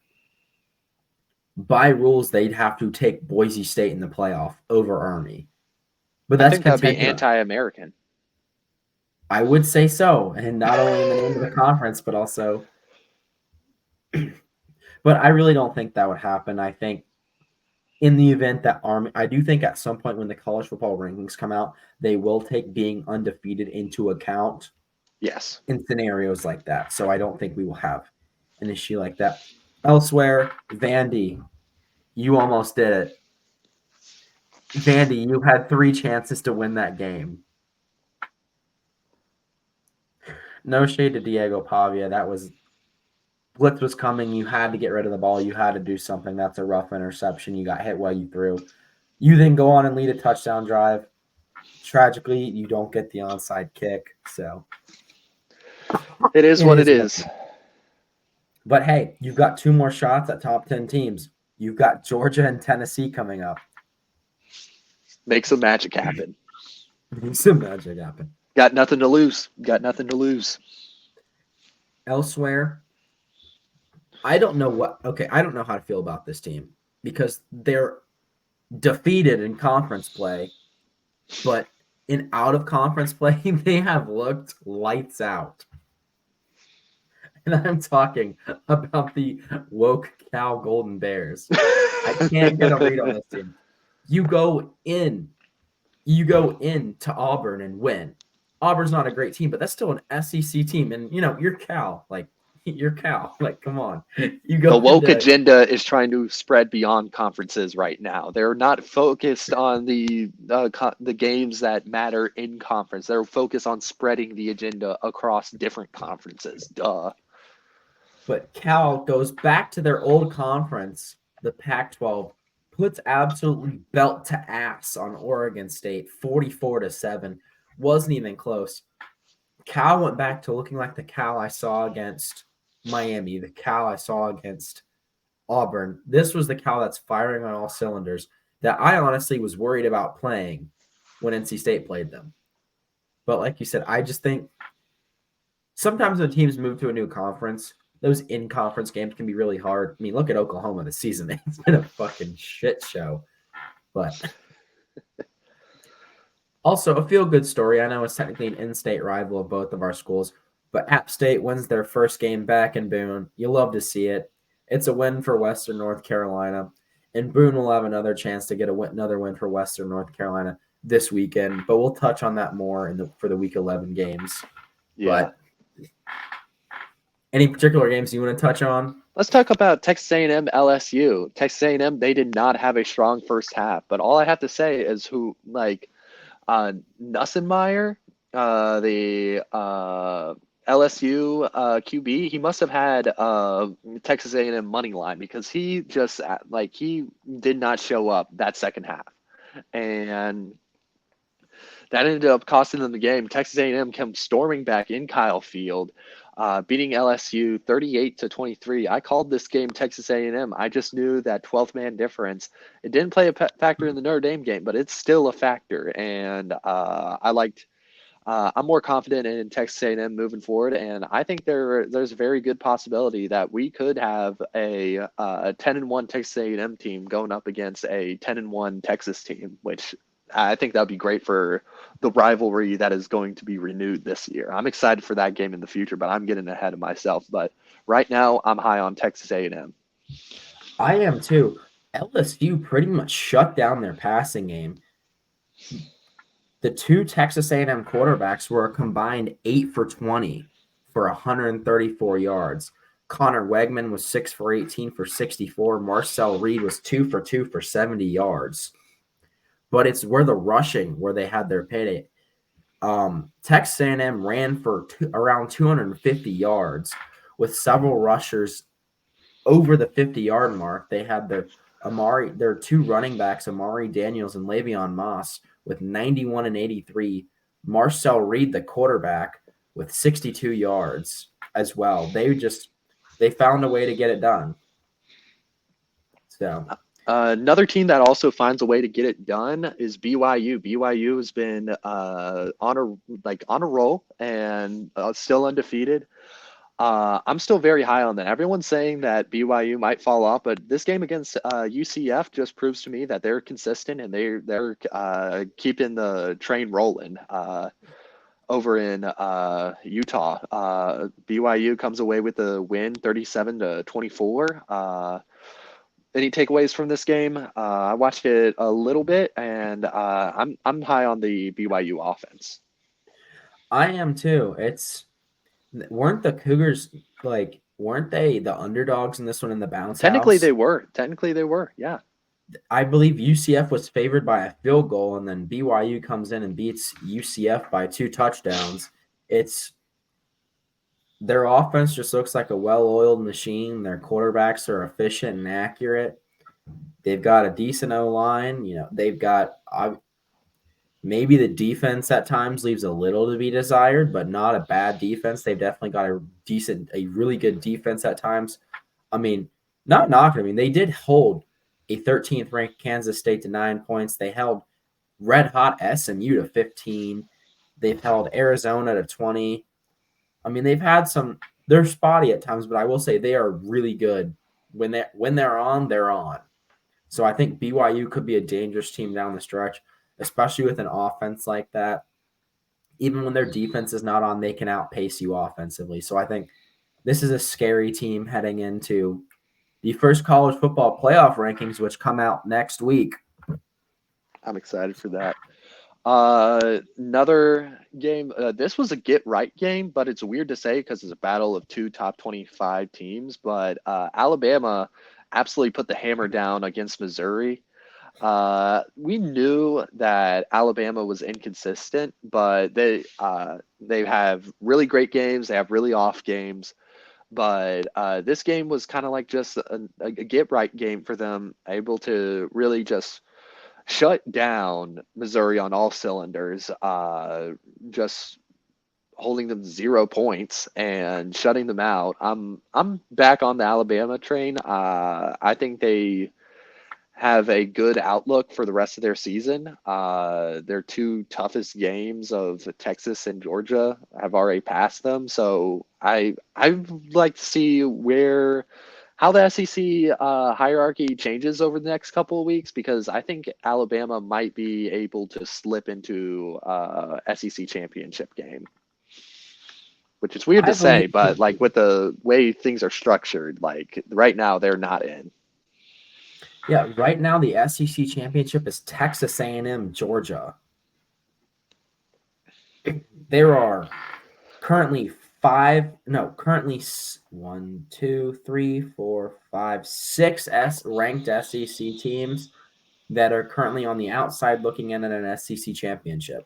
By rules, they'd have to take Boise State in the playoff over Army. But that's that'd be anti-American. I would say so, and not only in the name of the conference, but also. But I really don't think that would happen. I think in the event that Army, I do think at some point when the college football rankings come out, they will take being undefeated into account. Yes. In scenarios like that. So I don't think we will have an issue like that. Elsewhere, Vandy, you almost did it. Vandy, you had 3 chances to win that game. No shade to Diego Pavia. That was blitz was coming. You had to get rid of the ball. You had to do something. That's a rough interception. You got hit while you threw. You then go on and lead a touchdown drive. Tragically, you don't get the onside kick. So it is what it is. But hey, you've got 2 more shots at top 10 teams. You've got Georgia and Tennessee coming up. Make some magic happen. Make some magic happen. Got nothing to lose. Elsewhere, I don't know how to feel about this team, because they're defeated in conference play, but in out-of-conference play, they have looked lights out. And I'm talking about the woke Cal Golden Bears. I can't get a read on this team. You go in to Auburn and win. Auburn's not a great team, but that's still an SEC team. And, you're Cal. You're Cal. Come on. The woke agenda is trying to spread beyond conferences right now. They're not focused on the games that matter in conference. They're focused on spreading the agenda across different conferences. Duh. But Cal goes back to their old conference, the Pac-12, puts absolutely belt to ass on Oregon State, 44-7. Wasn't even close. Cal went back to looking like the Cal I saw against Miami, the Cal I saw against Auburn. This was the Cal that's firing on all cylinders that I honestly was worried about playing when NC State played them. But like you said, I just think sometimes when teams move to a new conference, those in conference games can be really hard. I mean, look at Oklahoma this season; it's been a fucking shit show. But also a feel good story. I know it's technically an in-state rival of both of our schools, but App State wins their first game back in Boone. You love to see it. It's a win for Western North Carolina, and Boone will have another chance to get another win for Western North Carolina this weekend. But we'll touch on that more for the Week 11 games. Yeah. But any particular games you want to touch on? Let's talk about Texas A&M LSU. Texas A&M, they did not have a strong first half, but all I have to say is Nussenmeyer, the LSU QB, he must have had Texas A&M money line because he just he did not show up that second half, and that ended up costing them the game. Texas A&M came storming back in Kyle Field, beating LSU 38-23. I called this game Texas A&M. I just knew that 12th man difference. It didn't play a factor in the Notre Dame game, but it's still a factor. And I'm more confident in Texas A&M moving forward, and I think there's a very good possibility that we could have a 10-1 Texas A&M team going up against a 10-1 Texas team, which I think that would be great for the rivalry that is going to be renewed this year. I'm excited for that game in the future, but I'm getting ahead of myself. But right now, I'm high on Texas A&M. I am too. LSU pretty much shut down their passing game. The two Texas A&M quarterbacks were a combined 8 for 20 for 134 yards. Connor Wegman was 6 for 18 for 64. Marcel Reed was 2 for 2 for 70 yards. But it's where the rushing where they had their payday. Texas A&M ran for around 250 yards with several rushers over the 50-yard mark. They had their two running backs, Amari Daniels and Le'Veon Moss, with 91 and 83. Marcel Reed, the quarterback, with 62 yards as well. They found a way to get it done. So another team that also finds a way to get it done is BYU. BYU has been on a roll and still undefeated. I'm still very high on that. Everyone's saying that BYU might fall off, but this game against UCF just proves to me that they're consistent and they're keeping the train rolling. Over in Utah, BYU comes away with the win, 37-24. Any takeaways from this game? I watched it a little bit, and I'm high on the BYU offense. I am too. Weren't the Cougars weren't they the underdogs in this one in the bounce Technically, house? they were. Technically, they were. Yeah. I believe UCF was favored by a field goal, and then BYU comes in and beats UCF by 2 touchdowns. Their offense just looks like a well-oiled machine. Their quarterbacks are efficient and accurate. They've got a decent O-line. They've got maybe the defense at times leaves a little to be desired, but not a bad defense. They've definitely got a really good defense at times. I mean, not knocking. I mean, they did hold a 13th ranked Kansas State to 9 points. They held red hot SMU to 15. They've held Arizona to 20. I mean, they're spotty at times, but I will say they are really good. When they're on, they're on. So I think BYU could be a dangerous team down the stretch, especially with an offense like that. Even when their defense is not on, they can outpace you offensively. So I think this is a scary team heading into the first college football playoff rankings, which come out next week. I'm excited for that. Another game. This was a get right game, but it's weird to say because it's a battle of two top 25 teams. But Alabama absolutely put the hammer down against Missouri. We knew that Alabama was inconsistent, but they have really great games. They have really off games. But this game was kind of like just a get right game for them, able to really just shut down Missouri on all cylinders, just holding them 0 points and shutting them out. I'm back on the Alabama train. I think they have a good outlook for the rest of their season. Their two toughest games of Texas and Georgia have already passed them. So I'd like to see how the SEC hierarchy changes over the next couple of weeks, because I think Alabama might be able to slip into SEC championship game, which is weird to I say, believe but like with the way things are structured, like right now they're not in. Yeah, right now the SEC championship is Texas A&M, Georgia. There are currently one, two, three, four, five, six ranked SEC teams that are currently on the outside looking in at an SEC championship.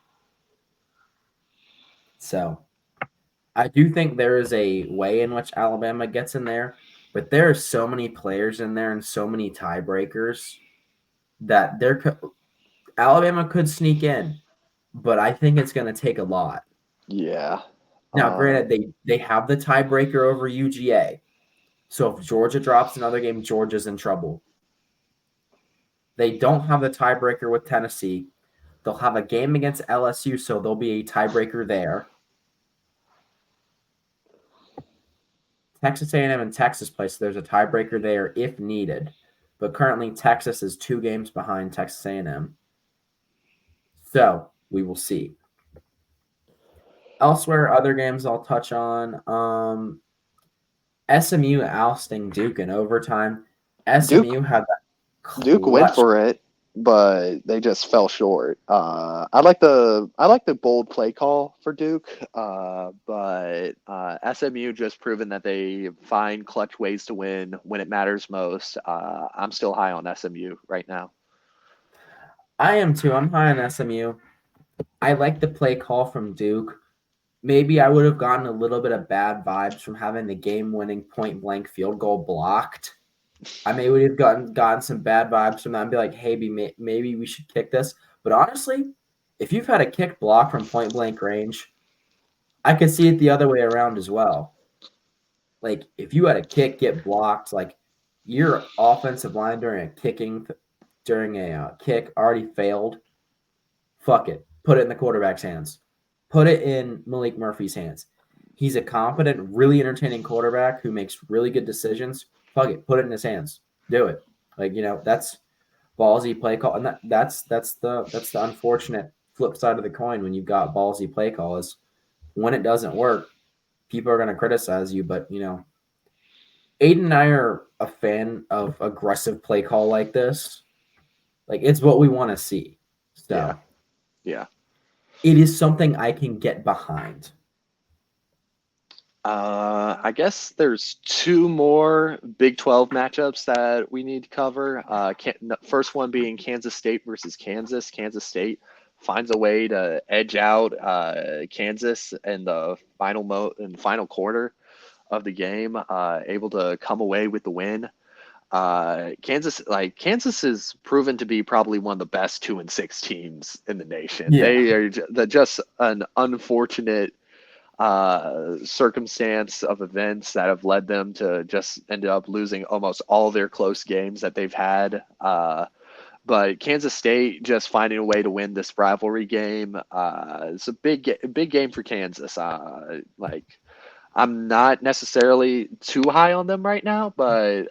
So I do think there is a way in which Alabama gets in there, but there are so many players in there and so many tiebreakers that Alabama could sneak in, but I think it's going to take a lot. Yeah. Now, granted, they have the tiebreaker over UGA. So if Georgia drops another game, Georgia's in trouble. They don't have the tiebreaker with Tennessee. They'll have a game against LSU, so there'll be a tiebreaker there. Texas A&M and Texas play, so there's a tiebreaker there if needed. But currently, Texas is 2 games behind Texas A&M. So we will see. Elsewhere, other games I'll touch on. SMU ousting Duke in overtime. SMU had that Duke went clutch. for it, but they just fell short. I like the bold play call for Duke, but SMU just proven that they find clutch ways to win when it matters most. I'm still high on SMU right now. I am too. I'm high on SMU. I like the play call from Duke. Maybe I would have gotten a little bit of bad vibes from having the game-winning point-blank field goal blocked. I may would have gotten some bad vibes from that and be like, hey, maybe we should kick this. But honestly, if you've had a kick blocked from point-blank range, I could see it the other way around as well. Like, if you had a kick get blocked, like your offensive line during a kick already failed, fuck it. Put it in the quarterback's hands. Put it in Malik Murphy's hands. He's a competent, really entertaining quarterback who makes really good decisions. Fuck it. Put it in his hands. Do it. Like, that's ballsy play call. And that's the unfortunate flip side of the coin when you've got ballsy play call is when it doesn't work, people are going to criticize you. But, Aiden and I are a fan of aggressive play call like this. Like, it's what we want to see. So, Yeah. it is something I can get behind. I guess there's two more Big 12 matchups that we need to cover. First one being Kansas State versus Kansas. Kansas State finds a way to edge out Kansas in the final quarter of the game, able to come away with the win. Kansas is proven to be probably one of the best 2-6 teams in the nation. Yeah. They are just an unfortunate circumstance of events that have led them to just end up losing almost all their close games that they've had. But Kansas State just finding a way to win this rivalry game. It's a big game for Kansas. I'm not necessarily too high on them right now, but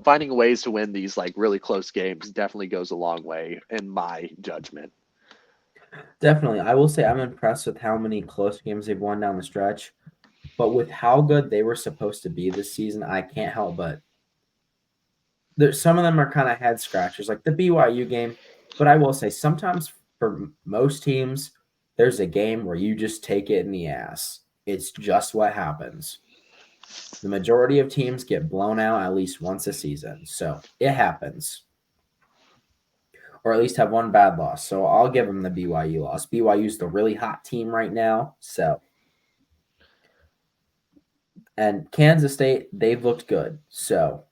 finding ways to win these like really close games definitely goes a long way in my judgment. Definitely. I will say I'm impressed with how many close games they've won down the stretch. But with how good they were supposed to be this season, I can't help but some of them are kind of head scratchers, like the BYU game. But I will say sometimes for most teams, there's a game where you just take it in the ass. It's just what happens. The majority of teams get blown out at least once a season. So it happens. Or at least have one bad loss. So I'll give them the BYU loss. BYU's the really hot team right now. So, and Kansas State, they've looked good. So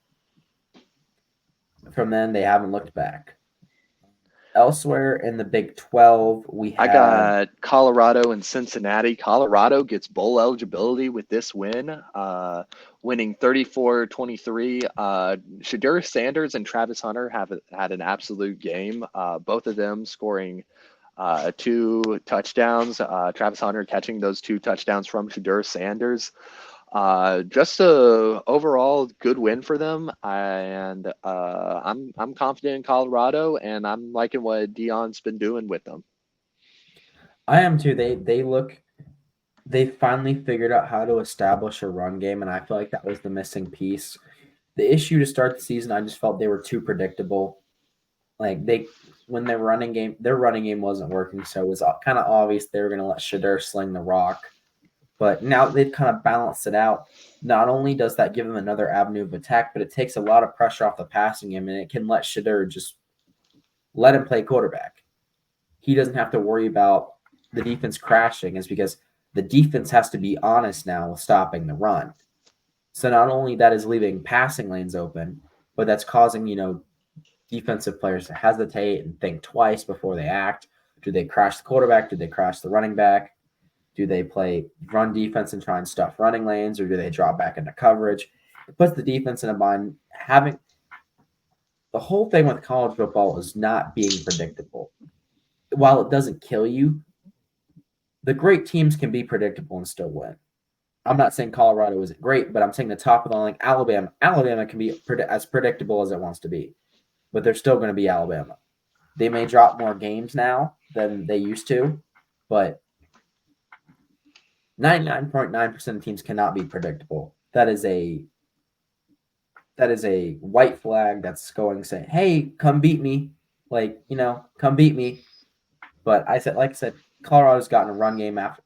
from then, they haven't looked back. Elsewhere in the Big 12, we I had got Colorado and Cincinnati. Colorado gets bowl eligibility with this win, winning 34-23. Shadur Sanders and Travis Hunter have had an absolute game, both of them scoring two touchdowns. Travis Hunter catching those two touchdowns from Shadur Sanders. Just a overall good win for them, and I'm confident in Colorado, and I'm liking what Dion's been doing with them. I am too. They finally figured out how to establish a run game, and I feel like that was the missing piece. The issue to start the season, I just felt they were too predictable. Like when their running game wasn't working, so it was kind of obvious they were going to let Shadur sling the rock. But now they've kind of balanced it out. Not only does that give them another avenue of attack, but it takes a lot of pressure off the passing game, and it can let Shadur just let him play quarterback. He doesn't have to worry about the defense crashing, is because the defense has to be honest now with stopping the run. So not only that is leaving passing lanes open, but that's causing, defensive players to hesitate and think twice before they act. Do they crash the quarterback? Do they crash the running back? Do they play run defense and try and stuff running lanes, or do they drop back into coverage? It puts the defense in a bind. Having the whole thing with college football is not being predictable. While it doesn't kill you, the great teams can be predictable and still win. I'm not saying Colorado isn't great, but I'm saying the top of the line, Alabama. Alabama can be as predictable as it wants to be, but they're still going to be Alabama. They may drop more games now than they used to, but 99.9% of teams cannot be predictable. That is a white flag that's going saying, "Hey, come beat me." Come beat me. But like I said, Colorado's gotten a run game after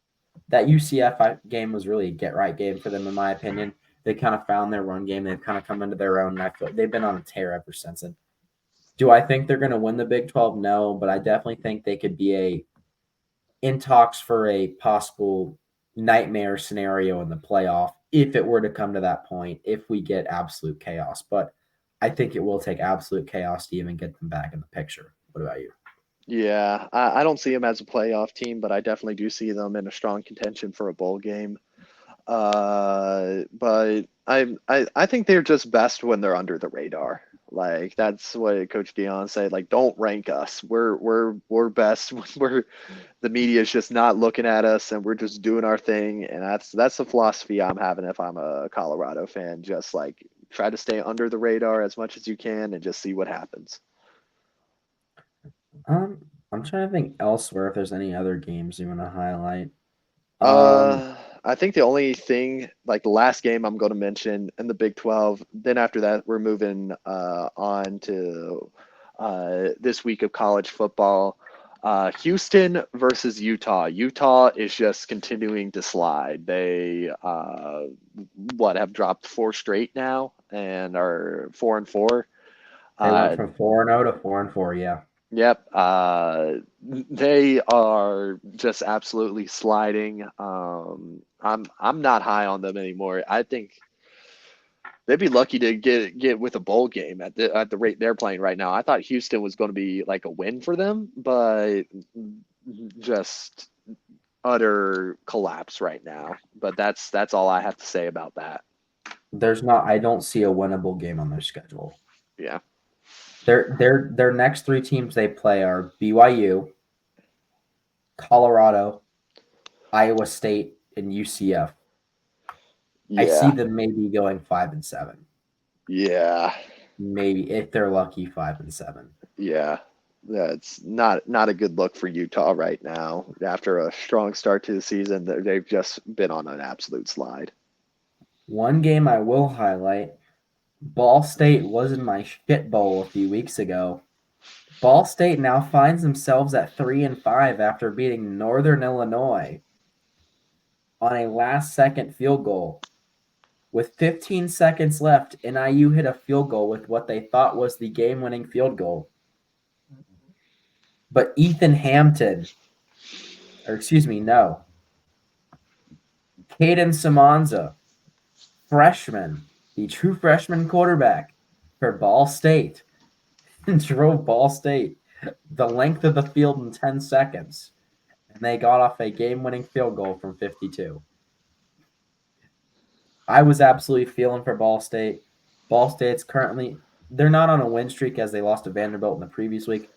that. UCF game was really a get right game for them, in my opinion. They kind of found their run game. They've kind of come into their own, and I feel like they've been on a tear ever since. And do I think they're going to win the Big 12? No, but I definitely think they could be in talks for a possible nightmare scenario in the playoff if it were to come to that point, if we get absolute chaos. But I think it will take absolute chaos to even get them back in the picture. What about you? Yeah, I don't see them as a playoff team, but I definitely do see them in a strong contention for a bowl game. But I think they're just best when they're under the radar. Like that's what Coach Dion said. Like, don't rank us. We're best when we're the media is just not looking at us and we're just doing our thing. And that's the philosophy I'm having if I'm a Colorado fan. Just like try to stay under the radar as much as you can and just see what happens. I'm trying to think elsewhere if there's any other games you want to highlight. I think the only thing, like the last game I'm going to mention in the Big 12, then after that, we're moving on to this week of college football. Houston versus Utah. Utah is just continuing to slide. They, have dropped four straight now and are 4-4. They went from 4-0 to 4-4, yeah. Yep. They are just absolutely sliding. I'm not high on them anymore. I think they'd be lucky to get with a bowl game at the rate they're playing right now. I thought Houston was going to be like a win for them, but just utter collapse right now. But that's all I have to say about that. I don't see a winnable game on their schedule. Yeah. Their next three teams they play are BYU, Colorado, Iowa State, and UCF. Yeah. I see them maybe going 5-7. Yeah. Maybe if they're lucky, 5-7. Yeah. That's not a good look for Utah right now. After a strong start to the season, they've just been on an absolute slide. One game I will highlight, Ball State was in my shit bowl a few weeks ago. Ball State now finds themselves at 3-5 after beating Northern Illinois on a last-second field goal. With 15 seconds left, NIU hit a field goal with what they thought was the game-winning field goal. But Ethan Hampton, Caden Samanza, freshman, the true freshman quarterback for Ball State, drove Ball State the length of the field in 10 seconds, and they got off a game-winning field goal from 52. I was absolutely feeling for Ball State. Ball State's currently they're not on a win streak as they lost to Vanderbilt in the previous week,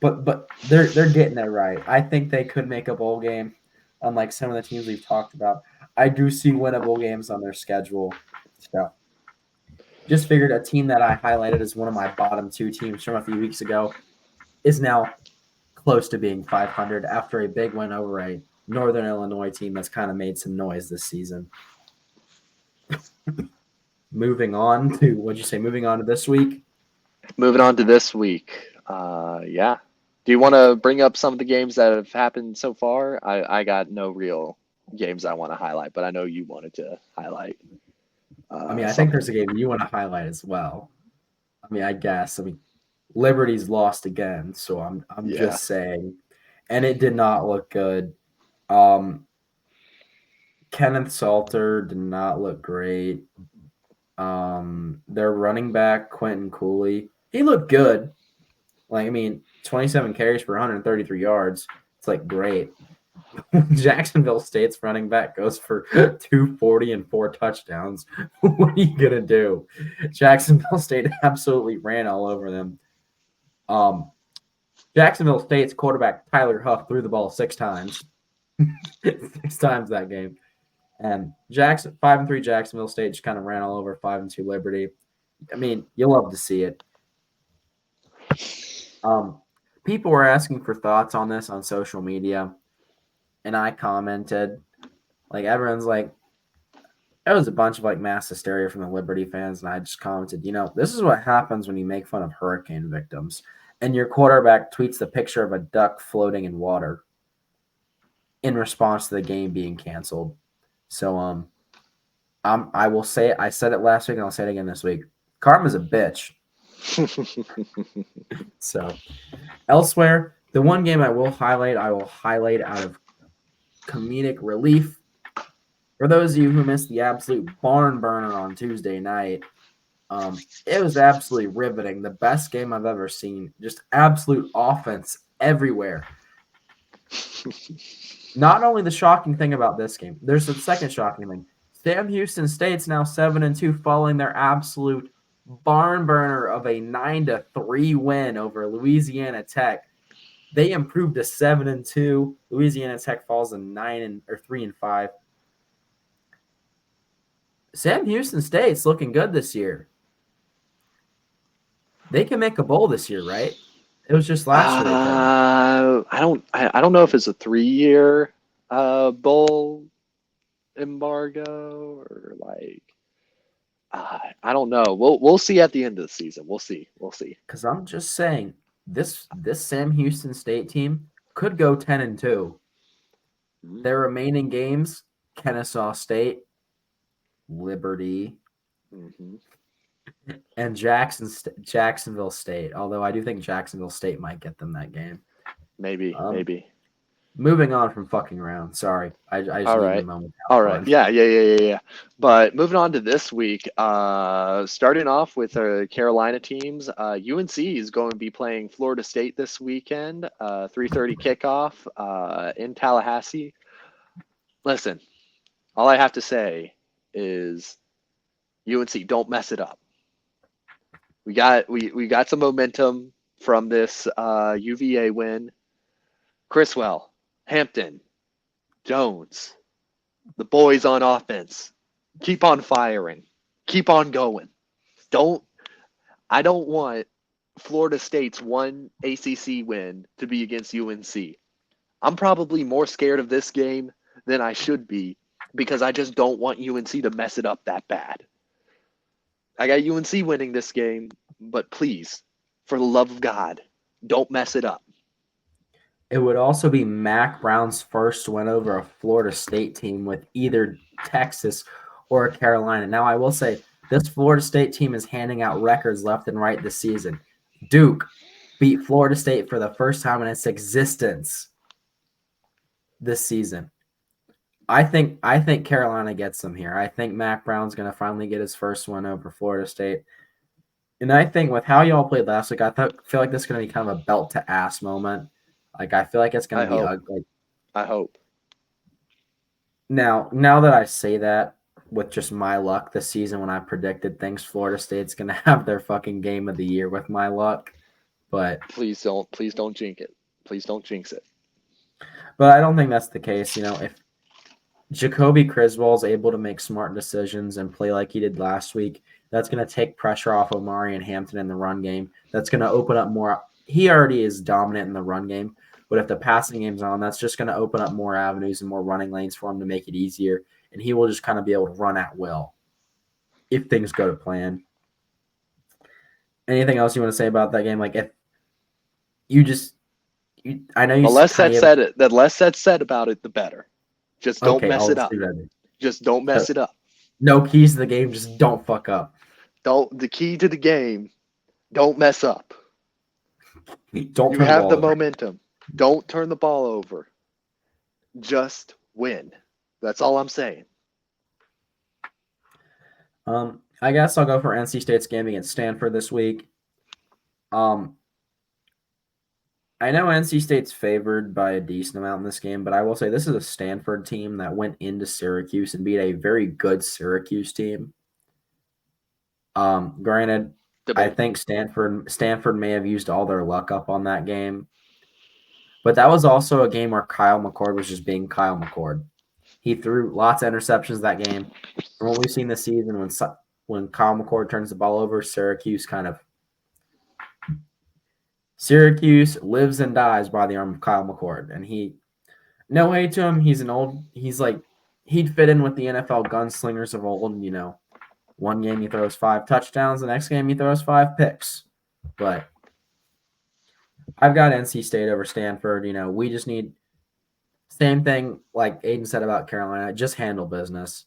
but they're getting it right. I think they could make a bowl game, unlike some of the teams we've talked about. I do see winnable games on their schedule. So just figured a team that I highlighted as one of my bottom two teams from a few weeks ago is now close to being 500 after a big win over a Northern Illinois team that's kind of made some noise this season. Moving on to this week. Moving on to this week. Yeah. Do you want to bring up some of the games that have happened so far? I got no real games I want to highlight, but I know you wanted to highlight. I think there's a game you want to highlight as well. I guess. Liberty's lost again, so I'm just saying. And it did not look good. Kenneth Salter did not look great. Their running back, Quentin Cooley, he looked good. 27 carries for 133 yards. It's great. Jacksonville State's running back goes for 240 and 4 touchdowns. What are you going to do? Jacksonville State absolutely ran all over them. Jacksonville State's quarterback, Tyler Huff, threw the ball 6 times. 6 times that game. And 5-3 Jacksonville State just kind of ran all over 5-2 Liberty. You'll love to see it. People were asking for thoughts on this on social media, and I commented. Everyone's there was a bunch of mass hysteria from the Liberty fans, and I just commented, this is what happens when you make fun of hurricane victims, and your quarterback tweets the picture of a duck floating in water in response to the game being canceled. So I will say it. I said it last week, and I'll say it again this week. Karma's a bitch. So elsewhere, the one game I will highlight out of comedic relief. For those of you who missed the absolute barn burner on Tuesday night, it was absolutely riveting. The best game I've ever seen. Just absolute offense everywhere. Not only the shocking thing about this game, there's the second shocking thing. Sam Houston State's now 7-2 following their absolute barn burner of a 9-3 win over Louisiana Tech. They improved to 7-2. Louisiana Tech falls in 3-5. Sam Houston State's looking good this year. They can make a bowl this year, right? It was just last year. I don't know if it's a 3-year bowl embargo or I don't know. We'll see at the end of the season. We'll see. Because I'm just saying this Sam Houston State team could go 10-2. Mm-hmm. Their remaining games: Kennesaw State, Liberty, and Jacksonville State. Although I do think Jacksonville State might get them that game. Maybe. Moving on from fucking around. Sorry, I just needed a moment. All right. Yeah. But moving on to this week, starting off with Carolina teams, UNC is going to be playing Florida State this weekend, 3:30 kickoff in Tallahassee. Listen, all I have to say is UNC, don't mess it up. We got some momentum from this UVA win. Criswell, Hampton, Jones, the boys on offense, keep on firing, keep on going. I don't want Florida State's one ACC win to be against UNC. I'm probably more scared of this game than I should be because I just don't want UNC to mess it up that bad. I got UNC winning this game, but please, for the love of God, don't mess it up. It would also be Mac Brown's first win over a Florida State team with either Texas or Carolina. Now, I will say this Florida State team is handing out records left and right this season. Duke beat Florida State for the first time in its existence this season. I think Carolina gets them here. I think Mac Brown's going to finally get his first win over Florida State. And I think with how y'all played last week, feel like this is going to be kind of a belt to ass moment. Like I feel like it's going I to be hope. ugly. I hope. Now that I say that, with just my luck this season, when I predicted things, Florida State's going to have their fucking game of the year with my luck. But Please don't jinx it. Please don't jinx it. But I don't think that's the case. If Jacoby Criswell is able to make smart decisions and play like he did last week, that's going to take pressure off Omari and Hampton in the run game. That's going to open up more. He already is dominant in the run game, but if the passing game's on, that's just going to open up more avenues and more running lanes for him to make it easier, and he will just kind of be able to run at will if things go to plan. Anything else you want to say about that game? Like if you just I know you. The less that's said about it, the better. Just don't mess it up. Just don't mess it up. No keys to the game. Just don't fuck up. The key to the game, don't mess up. Don't. You have the momentum. Don't turn the ball over. Just win. That's all I'm saying. I guess I'll go for NC State's game against Stanford this week. I know NC State's favored by a decent amount in this game, but I will say this is a Stanford team that went into Syracuse and beat a very good Syracuse team. Granted, I think Stanford may have used all their luck up on that game, but that was also a game where Kyle McCord was just being Kyle McCord. He threw lots of interceptions that game. From what we've seen this season, when Kyle McCord turns the ball over, Syracuse lives and dies by the arm of Kyle McCord. And no hate to him. He'd fit in with the NFL gunslingers of old. One game he throws 5 touchdowns. The next game he throws 5 picks. But I've got NC State over Stanford. We just need same thing like Aiden said about Carolina. Just handle business.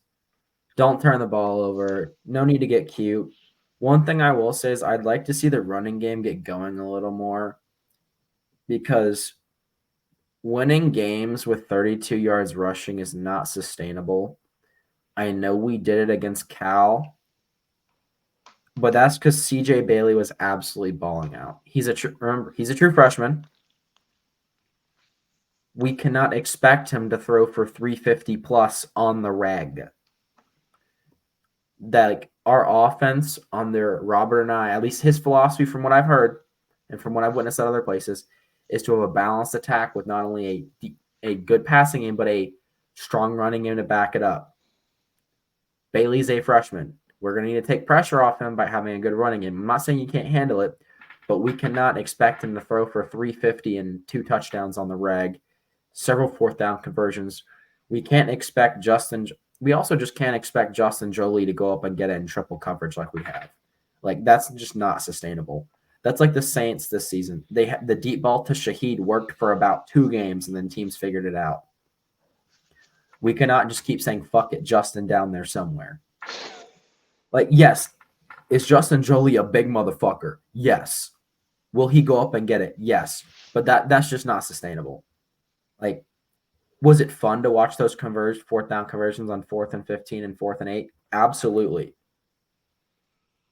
Don't turn the ball over. No need to get cute. One thing I will say is I'd like to see the running game get going a little more because winning games with 32 yards rushing is not sustainable. I know we did it against Cal, but that's because CJ Bailey was absolutely balling out. He's a true freshman. We cannot expect him to throw for 350 plus on the reg. That our offense under Robert and I, at least his philosophy from what I've heard and from what I've witnessed at other places, is to have a balanced attack with not only a good passing game, but a strong running game to back it up. Bailey's a freshman. We're going to need to take pressure off him by having a good running game. I'm not saying you can't handle it, but we cannot expect him to throw for 350 and 2 touchdowns on the reg, several 4th down conversions. We also just can't expect Justin Jolie to go up and get it in triple coverage like we have. Like, that's just not sustainable. That's like the Saints this season. The deep ball to Shaheed worked for about 2 games, and then teams figured it out. We cannot just keep saying, fuck it, Justin down there somewhere. Like, yes, is Justin Jolie a big motherfucker? Yes. Will he go up and get it? Yes. But that's just not sustainable. Like, was it fun to watch those 4th down conversions on 4th and 15 and 4th and 8? Absolutely.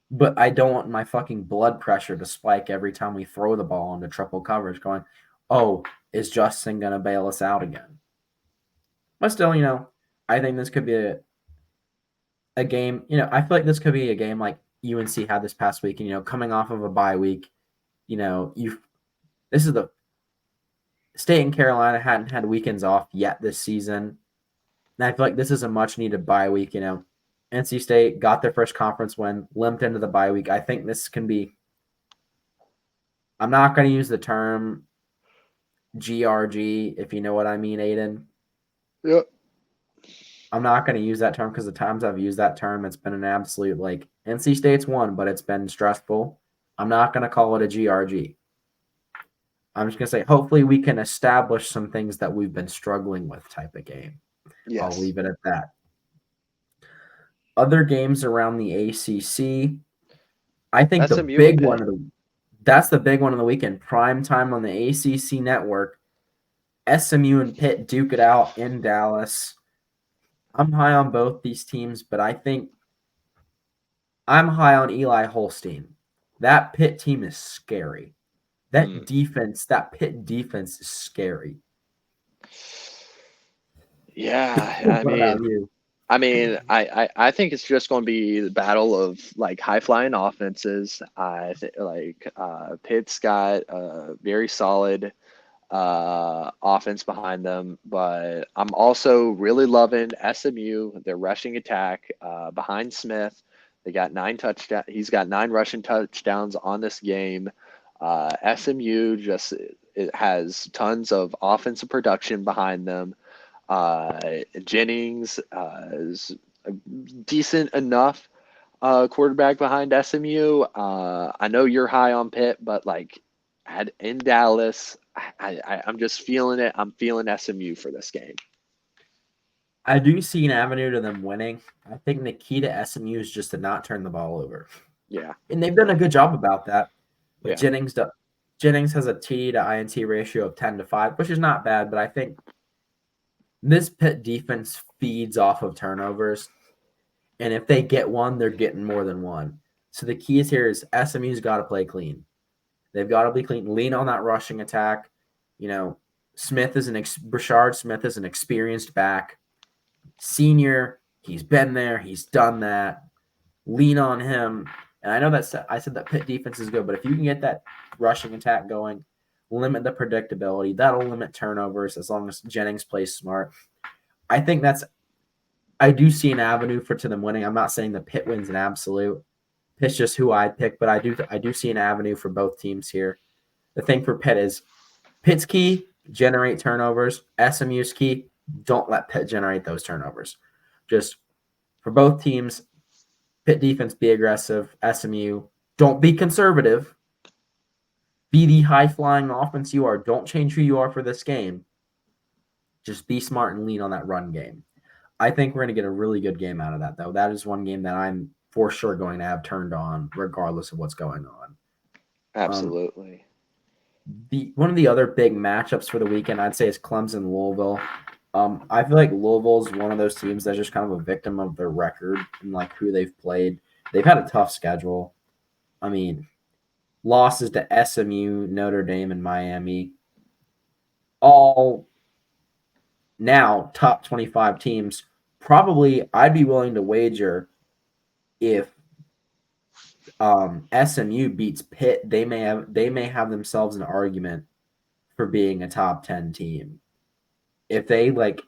But I don't want my fucking blood pressure to spike every time we throw the ball into triple coverage going, oh, is Justin going to bail us out again? But still, I think this could be a game. I feel like this could be a game like UNC had this past week. And, coming off of a bye week, this is the State and Carolina hadn't had weekends off yet this season. And I feel like this is a much-needed bye week. NC State got their first conference win, limped into the bye week. I think this can be – I'm not going to use the term GRG, if you know what I mean, Aiden. Yep. I'm not going to use that term because the times I've used that term, it's been an absolute – NC State's won, but it's been stressful. I'm not going to call it a GRG. I'm just going to say, hopefully we can establish some things that we've been struggling with type of game. Yes. I'll leave it at that. Other games around the ACC, I think that's the big one of the weekend. Prime time on the ACC network. SMU and Pitt duke it out in Dallas. I'm high on both these teams, but I think I'm high on Eli Holstein. That Pitt team is scary. Mm. That Pitt defense is scary. Yeah, What about you? I think it's just going to be the battle of like high flying offenses. I think like Pitt's got a very solid offense behind them, but I'm also really loving SMU, their rushing attack behind Smith. They got 9 touchdowns. He's got 9 rushing touchdowns on this game. SMU just it has tons of offensive production behind them. Jennings is a decent enough quarterback behind SMU. I know you're high on Pitt, but like in Dallas, I'm just feeling it. I'm feeling SMU for this game. I do see an avenue to them winning. I think the key to SMU is just to not turn the ball over. Yeah, And they've done a good job about that. With yeah, Jennings has a TD to INT ratio of 10-5, which is not bad, but I think this Pitt defense feeds off of turnovers. And if they get one, they're getting more than one. So the key is here is SMU's got to play clean. They've got to be clean, lean on that rushing attack. You know, Brashard Smith is an experienced back, senior. He's been there. He's done that. Lean on him. And I know that I said that Pitt defense is good, but if you can get that rushing attack going, limit the predictability, that'll limit turnovers as long as Jennings plays smart. I think I do see an avenue to them winning. I'm not saying that Pitt wins an absolute. Pitt's just who I'd pick, but I do see an avenue for both teams here. The thing for Pitt is Pitt's key, generate turnovers. SMU's key, don't let Pitt generate those turnovers. Just for both teams, Pitt defense, be aggressive. SMU, don't be conservative. Be the high-flying offense you are. Don't change who you are for this game. Just be smart and lean on that run game. I think we're going to get a really good game out of that, though. That is one game that I'm for sure going to have turned on, regardless of what's going on. absolutely. One of the other big matchups for the weekend, I'd say, is Clemson Louisville. I feel like Louisville's one of those teams that's just kind of a victim of their record and like who they've played. They've had a tough schedule. I mean, losses to SMU, Notre Dame, and Miami, all now top 25 teams. Probably, I'd be willing to wager if SMU beats Pitt, they may have themselves an argument for being a top 10 team. If they and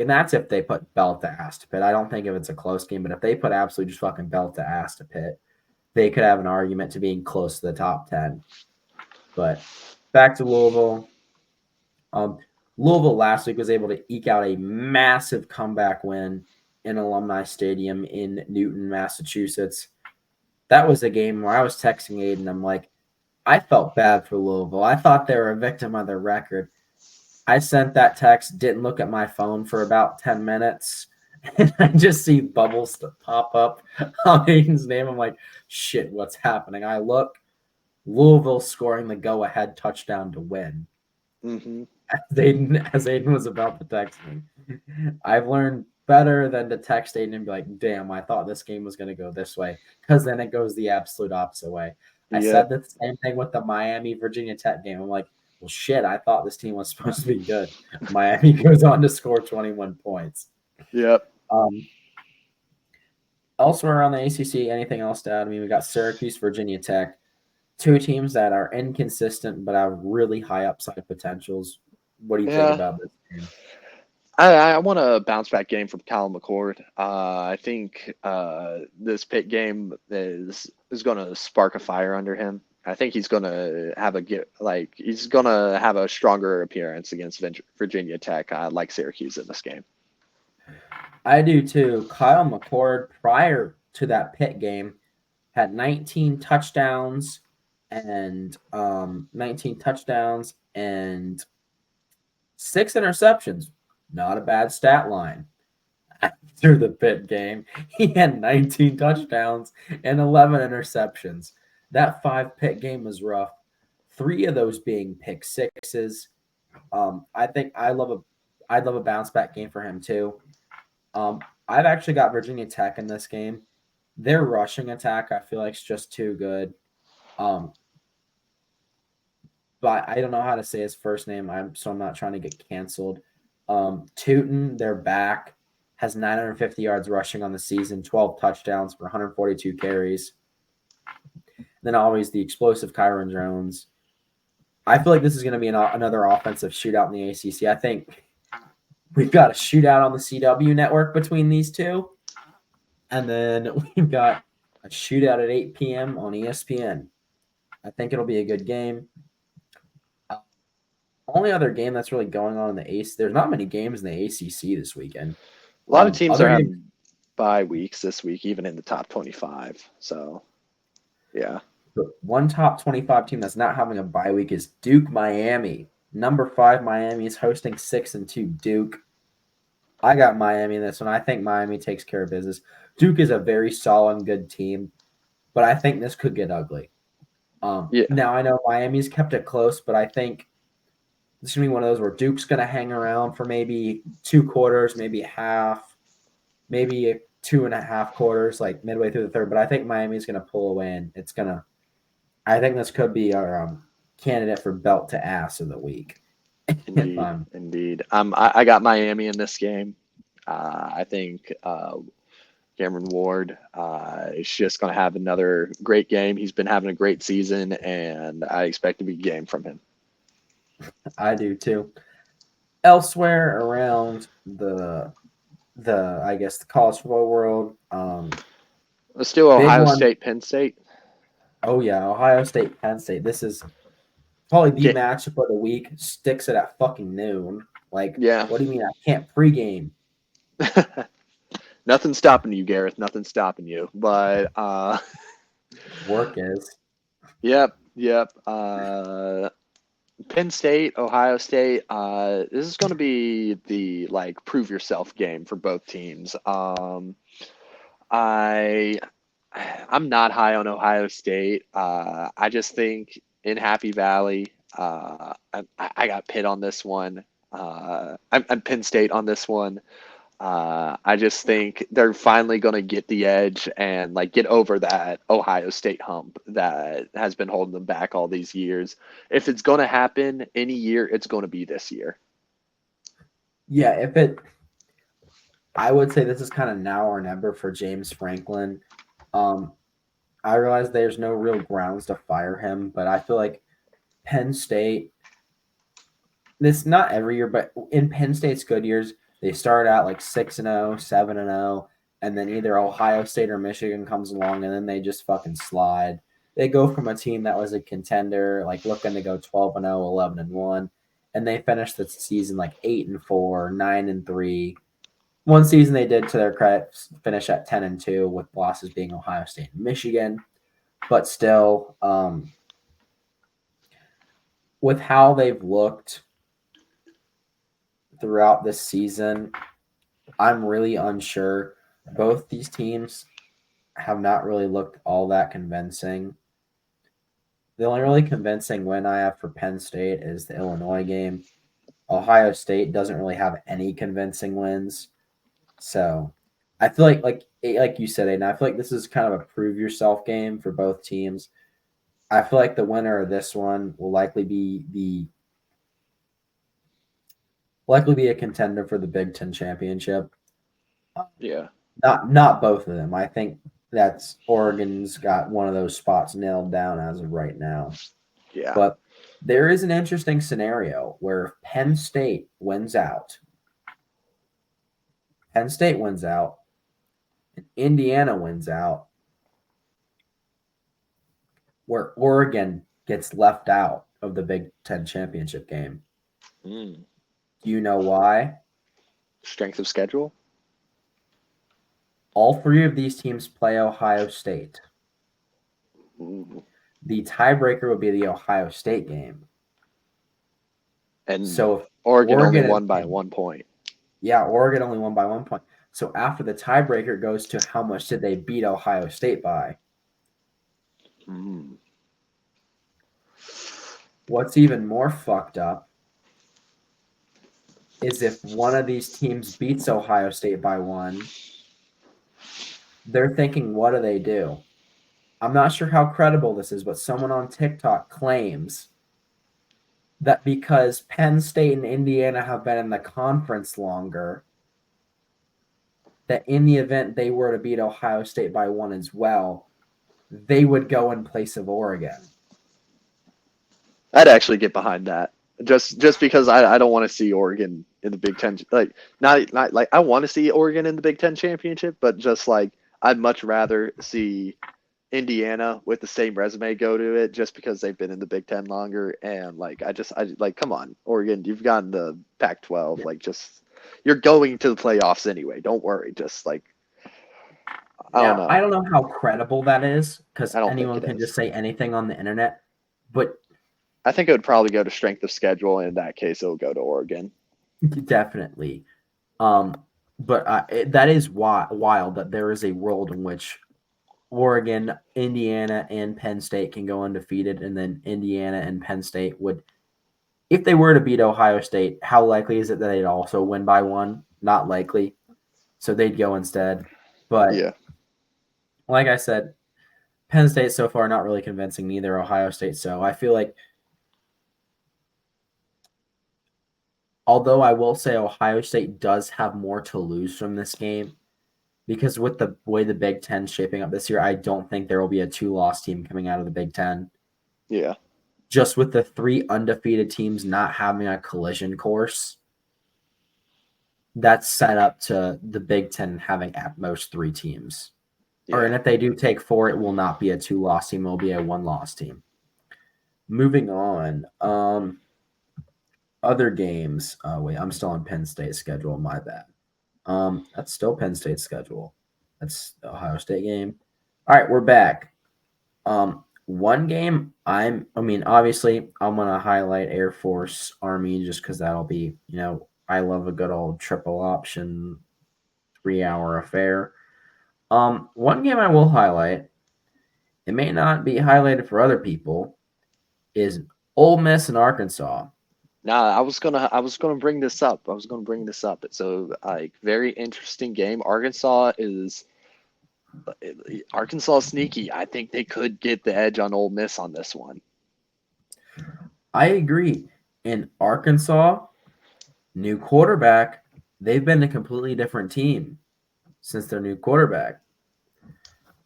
that's if they put belt to ass to Pitt. I don't think if it's a close game, but if they put absolutely just fucking belt to ass to Pitt, they could have an argument to being close to the top 10. But back to Louisville. Louisville last week was able to eke out a massive comeback win in Alumni Stadium in Newton, Massachusetts. That was a game where I was texting Aiden. I'm like, I felt bad for Louisville. I thought they were a victim of their record. I sent that text, didn't look at my phone for about 10 minutes, and I just see bubbles pop up on Aiden's name. I'm like, shit, what's happening? I look, Louisville scoring the go-ahead touchdown to win. Mm-hmm. As Aiden was about to text me. I've learned better than to text Aiden and be like, damn, I thought this game was going to go this way, because then it goes the absolute opposite way. I said the same thing with the Miami Virginia Tech game. I'm like, well, shit, I thought this team was supposed to be good. Miami goes on to score 21 points. Yep. Elsewhere around the ACC, anything else to add? I mean, we got Syracuse, Virginia Tech, two teams that are inconsistent but have really high upside potentials. What do you think about this game? I want a bounce back game from Cal McCord. I think this Pitt game is going to spark a fire under him. I think he's going to have a stronger appearance against Virginia Tech. I like Syracuse in this game. I do too. Kyle McCord, prior to that Pitt game, had 19 touchdowns and 6 interceptions. Not a bad stat line. After the Pitt game, he had 19 touchdowns and 11 interceptions. That 5 Pitt game was rough. 3 of those being pick sixes. I think I'd love a bounce back game for him too. I've actually got Virginia Tech in this game. Their rushing attack, I feel like, is just too good. Um, but I don't know how to say his first name. I'm not trying to get canceled. Tootin, they're back, has 950 yards rushing on the season, 12 touchdowns for 142 carries. Then always the explosive Kyron Jones. I feel like this is going to be another offensive shootout in the ACC. I think we've got a shootout on the CW network between these two. And then we've got a shootout at 8 p.m. on ESPN. I think it'll be a good game. Only other game that's really going on in the ACC, there's not many games in the ACC this weekend. A lot of teams are Other games, having bye weeks this week, even in the top 25. So, yeah. but one top 25 team that's not having a bye week is Duke Miami. Number 5 Miami is hosting 6-2 Duke. I got Miami in this one. I think Miami takes care of business. Duke is a very solid and good team, but I think this could get ugly. Yeah. Now, I know Miami's kept it close, but I think this is going to be one of those where Duke's going to hang around for maybe 2 quarters, maybe half, maybe 2.5 quarters, like midway through the third. But I think Miami's going to pull away, and it's going to – I think this could be our candidate for belt to ass of the week. Indeed. I got Miami in this game. I think Cameron Ward is just going to have another great game. He's been having a great season, and I expect a big game from him. I do too. Elsewhere around the I guess the college football world, Let's do Ohio State, Penn State. Oh yeah, Ohio State, Penn State. This is probably the Yeah. matchup of the week. Sticks it at fucking noon. Like, Yeah. What do you mean I can't pregame? Nothing's stopping you, Gareth. Nothing's stopping you. But Work is. Yep. Penn State, Ohio State. This is going to be the prove yourself game for both teams. I'm not high on Ohio State. I just think in Happy Valley, I got Pitt on this one. I'm Penn State on this one. I just think they're finally going to get the edge and get over that Ohio State hump that has been holding them back all these years. If it's going to happen any year, it's going to be this year. Yeah, I would say this is kind of now or never for James Franklin. I realize there's no real grounds to fire him, but I feel like Penn State, this not every year, but in Penn State's good years, they start out 6-0, 7-0, and then either Ohio State or Michigan comes along, and then they just fucking slide. They go from a team that was a contender, looking to go 12-0, 11-1, and they finish the season 8-4, 9-3. One season they did, to their credit, finish at 10-2, with losses being Ohio State and Michigan. But still, with how they've looked throughout this season, I'm really unsure. Both these teams have not really looked all that convincing. The only really convincing win I have for Penn State is the Illinois game. Ohio State doesn't really have any convincing wins. So I feel like you said, Aiden, I feel like this is kind of a prove yourself game for both teams. I feel like the winner of this one will likely be a contender for the Big Ten championship. Yeah. Not both of them. I think that's Oregon's got one of those spots nailed down as of right now. Yeah. But there is an interesting scenario where if Penn State wins out, and Indiana wins out, where Oregon gets left out of the Big Ten championship game. Do you know why? Strength of schedule? All 3 of these teams play Ohio State. Ooh. The tiebreaker would be the Ohio State game. And so if Oregon only won by 1 point. Yeah, Oregon only won by 1 point. So after the tiebreaker goes to how much did they beat Ohio State by? What's even more fucked up is if one of these teams beats Ohio State by 1, they're thinking, what do? I'm not sure how credible this is, but someone on TikTok claims that because Penn State and Indiana have been in the conference longer, that in the event they were to beat Ohio State by 1 as well, they would go in place of Oregon. I'd actually get behind that. Just because I don't want to see Oregon in the Big Ten. Like not like I want to see Oregon in the Big Ten championship, but just like I'd much rather see Indiana with the same resume go to it just because they've been in the Big Ten longer. And like I like come on, Oregon, you've gotten the Pac-12. Yeah. Like just you're going to the playoffs anyway. Don't worry. Just like I don't Now, know. I don't know how credible that is because I don't think anyone it can is. just say anything on the internet, but I think it would probably go to strength of schedule. And in that case, it'll go to Oregon. definitely. Um, but that is wild that there is a world in which Oregon, Indiana, and Penn State can go undefeated, and then Indiana and Penn State would, if they were to beat Ohio State, how likely is it that they'd also win by 1? Not likely. So they'd go instead. But Yeah. like I said, Penn State so far not really convincing, neither Ohio State. So I feel like, although I will say Ohio State does have more to lose from this game, because with the way the Big Ten shaping up this year, I don't think there will be a 2-loss team coming out of the Big Ten. Yeah. Just with the 3 undefeated teams not having a collision course, that's set up to the Big Ten having at most 3 teams. Yeah. Or, and if they do take 4, it will not be a 2-loss team. It will be a 1-loss team. Moving on. Other games. Oh, wait, I'm still on Penn State's schedule. My bad. That's still Penn State's schedule. That's the Ohio State game. All right, we're back. One game obviously I'm gonna highlight Air Force Army just because that'll be, I love a good old triple option 3-hour affair. One game I will highlight, it may not be highlighted for other people, is Ole Miss and Arkansas. Nah, I was gonna bring this up. It's a like very interesting game. Arkansas is sneaky. I think they could get the edge on Ole Miss on this one. I agree. In Arkansas, new quarterback, they've been a completely different team since their new quarterback.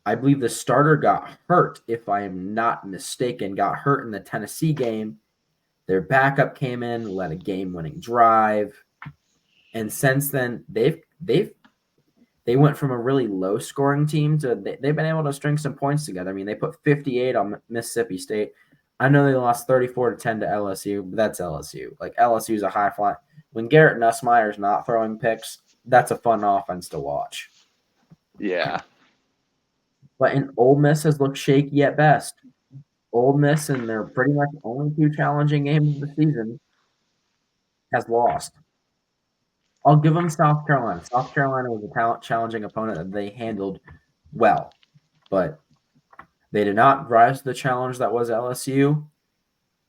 I believe the starter got hurt, if I am not mistaken, got hurt in the Tennessee game. Their backup came in, led a game-winning drive, and since then they went from a really low-scoring team to they've been able to string some points together. I mean, they put 58 on Mississippi State. I know they lost 34-10 to LSU, but that's LSU. Like LSU is a high fly. When Garrett Nussmeier's not throwing picks, that's a fun offense to watch. Yeah. But in Ole Miss has looked shaky at best. Ole Miss, in their pretty much only 2 challenging games of the season, has lost. I'll give them South Carolina. South Carolina was a challenging opponent that they handled well, but they did not rise to the challenge that was LSU,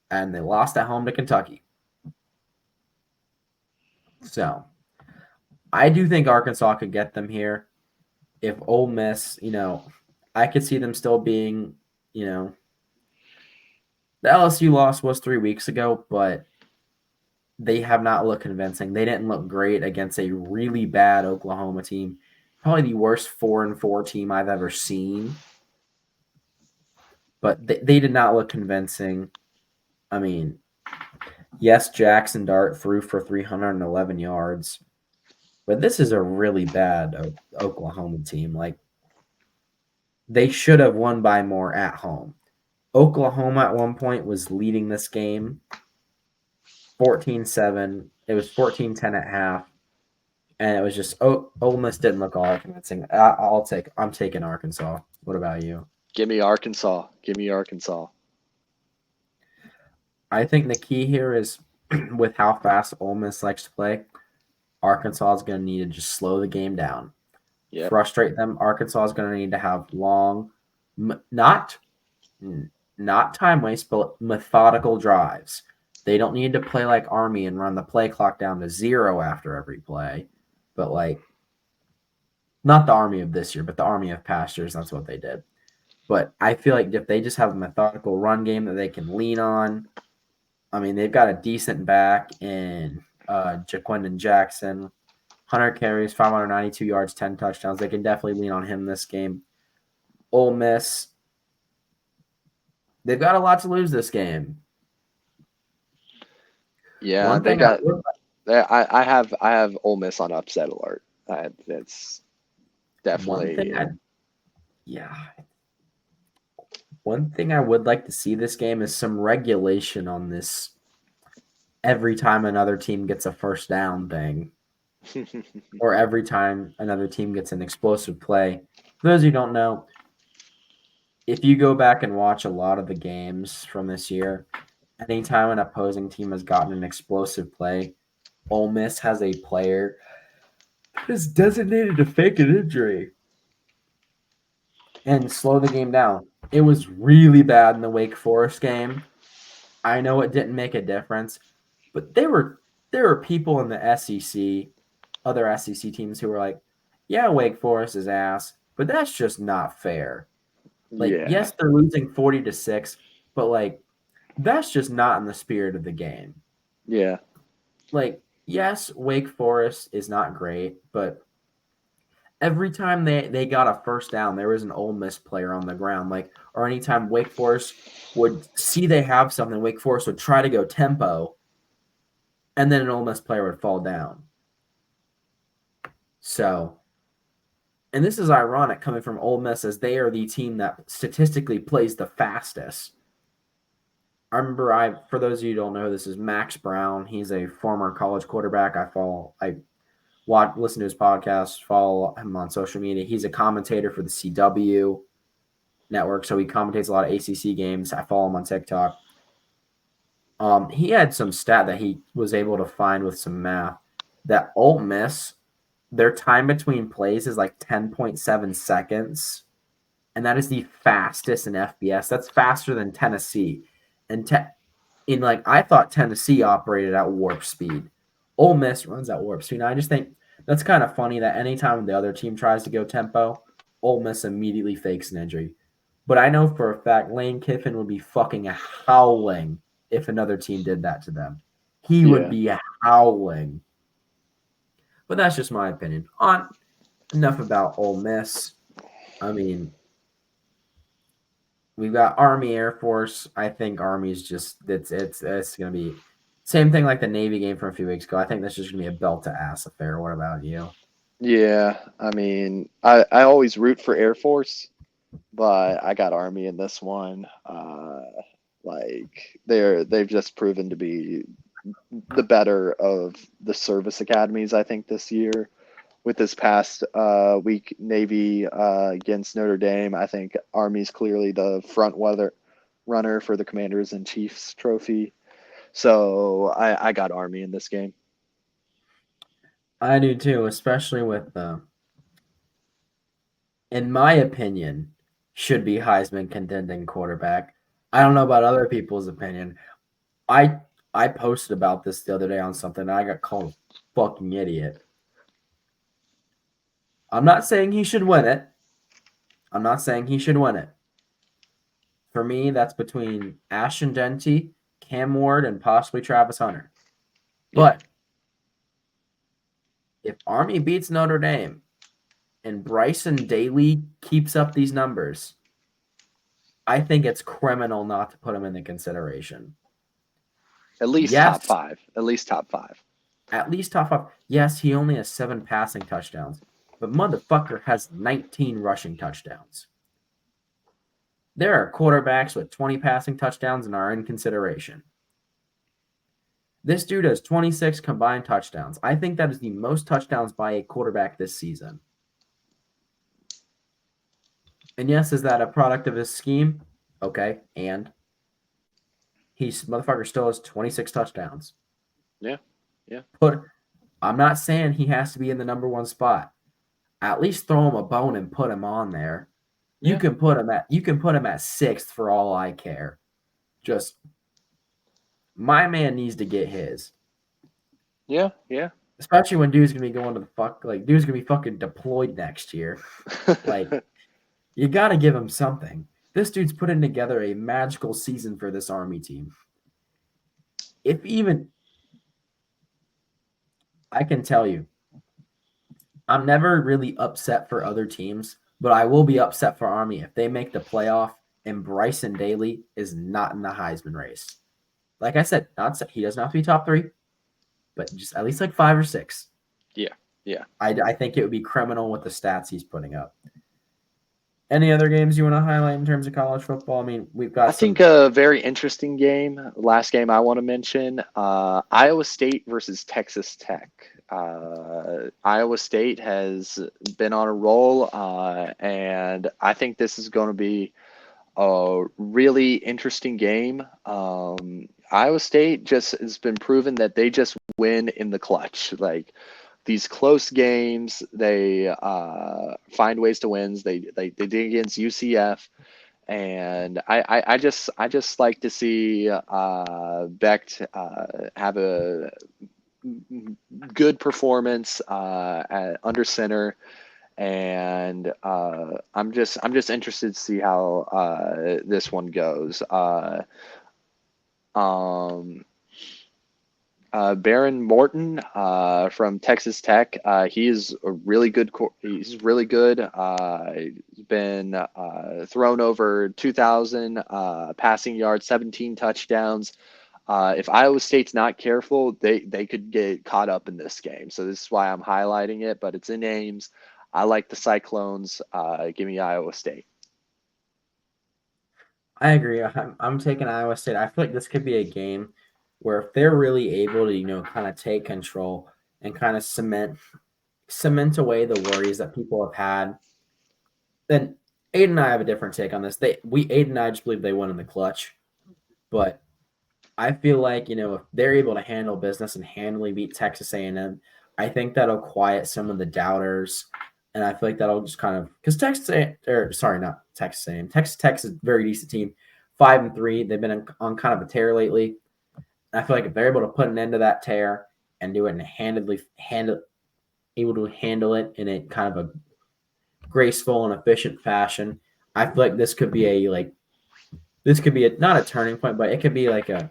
and they lost at home to Kentucky. So I do think Arkansas could get them here. If Ole Miss, I could see them still being, the LSU loss was 3 weeks ago, but they have not looked convincing. They didn't look great against a really bad Oklahoma team. Probably the worst 4-4 team I've ever seen. But they did not look convincing. I mean, yes, Jackson Dart threw for 311 yards, but this is a really bad Oklahoma team. Like, they should have won by more at home. Oklahoma at one point was leading this game 14-7. It was 14-10 at half. And it was just Ole Miss didn't look all that convincing. I'm taking Arkansas. What about you? Give me Arkansas. I think the key here is with how fast Ole Miss likes to play, Arkansas is going to need to just slow the game down. Yep. Frustrate them. Arkansas is going to need to have long, not time waste, but methodical drives. They don't need to play like Army and run the play clock down to 0 after every play. But not the Army of this year, but the Army of past years. That's what they did. But I feel like if they just have a methodical run game that they can lean on, I mean, they've got a decent back in Jaquindon Jackson, 100 carries, 592 yards, 10 touchdowns. They can definitely lean on him this game. Ole Miss, they've got a lot to lose this game. Yeah, One they thing got. I have Ole Miss on upset alert. It's one definitely. thing I yeah. One thing I would like to see this game is some regulation on this every time another team gets a first down thing, or every time another team gets an explosive play. For those who don't know, if you go back and watch a lot of the games from this year, anytime an opposing team has gotten an explosive play, Ole Miss has a player who's designated to fake an injury and slow the game down. It was really bad in the Wake Forest game. I know it didn't make a difference, but there were people in the SEC, other SEC teams who were like, "Yeah, Wake Forest is ass, but that's just not fair." Like, Yeah, yes, they're losing 40-6, but like that's just not in the spirit of the game. yeah, Like, yes, Wake Forest is not great, but every time they got a first down, there was an Ole Miss player on the ground. Like, or anytime Wake Forest would see they have something, Wake Forest would try to go tempo, and then an Ole Miss player would fall down. So, and this is ironic coming from Ole Miss, as they are the team that statistically plays the fastest. I remember, for those of you who don't know, this is Max Brown. He's a former college quarterback. Listen to his podcast, follow him on social media. He's a commentator for the CW network, so he commentates a lot of ACC games. I follow him on TikTok. He had some stat that he was able to find with some math that Ole Miss, their time between plays is like 10.7 seconds, and that is the fastest in FBS. That's faster than Tennessee. And I thought Tennessee operated at warp speed. Ole Miss runs at warp speed. And I just think that's kind of funny that anytime the other team tries to go tempo, Ole Miss immediately fakes an injury. But I know for a fact Lane Kiffin would be fucking howling if another team did that to them. He would yeah. be howling. But that's just my opinion. On enough about Ole Miss. I mean, we've got Army, Air Force. I think Army's just it's gonna be same thing like the Navy game from a few weeks ago. I think that's just gonna be a belt to ass affair. What about you? Yeah, I mean, I always root for Air Force, but I got Army in this one. Like they've just proven to be the better of the service academies, I think, this year. With this past week, Navy against Notre Dame, I think Army's clearly the front runner for the Commanders and Chiefs trophy. So I got Army in this game. I do too, especially with in my opinion, should be Heisman contending quarterback. I don't know about other people's opinion. I I posted about this the other day on something and I got called a fucking idiot. I'm not saying he should win it. I'm not saying he should win it. For me, that's between Ashton Denty, Cam Ward, and possibly Travis Hunter. Yeah. But if Army beats Notre Dame and Bryson Daly keeps up these numbers, I think it's criminal not to put him into consideration. At least Yes, top five. At least top five. at least top five. Yes, he only has 7 passing touchdowns, but motherfucker has 19 rushing touchdowns. There are quarterbacks with 20 passing touchdowns and are in consideration. This dude has 26 combined touchdowns. I think that is the most touchdowns by a quarterback this season. And yes, is that a product of his scheme? Okay, and motherfucker still has 26 touchdowns. Yeah. I'm not saying he has to be in the number 1 spot. At least throw him a bone and put him on there. You Yeah. can put him at 6th for all I care. Just my man needs to get his. Yeah. Yeah. Especially when dude's gonna be going to the dude's gonna be fucking deployed next year. Like, you gotta give him something. This dude's putting together a magical season for this Army team. If even, I can tell you, I'm never really upset for other teams, but I will be upset for Army if they make the playoff and Bryson Daly is not in the Heisman race. Like I said, he doesn't have to be top 3, but just at least like 5 or 6. Yeah. I think it would be criminal with the stats he's putting up. Any other games you want to highlight in terms of college football? I mean, we've got I think a very interesting game, last game I want to mention, Iowa State versus Texas Tech. Iowa State has been on a roll, and I think this is going to be a really interesting game. Iowa State just has been proven that they just win in the clutch. Like these close games, they find ways to win. They did against UCF. And I just like to see Becht have a good performance under center, and I'm just interested to see how this one goes. Baron Morton from Texas Tech. He's a really good. He's really good. He's been thrown over 2,000 passing yards, 17 touchdowns. If Iowa State's not careful, they could get caught up in this game. So this is why I'm highlighting it. But it's in Ames. I like the Cyclones. Give me Iowa State. I agree. I'm taking Iowa State. I feel like this could be a game where if they're really able to, kind of take control and kind of cement away the worries that people have had, then Aiden and I have a different take on this. Aiden and I just believe they won in the clutch, but I feel like if they're able to handle business and handily beat Texas A&M, I think that'll quiet some of the doubters, and I feel like that'll just kind of because Texas Tech is a very decent team, 5-3. They've been on kind of a tear lately. I feel like if they're able to put an end to that tear and do it in able to handle it in a kind of a graceful and efficient fashion, I feel like this could be not a turning point, but it could be like a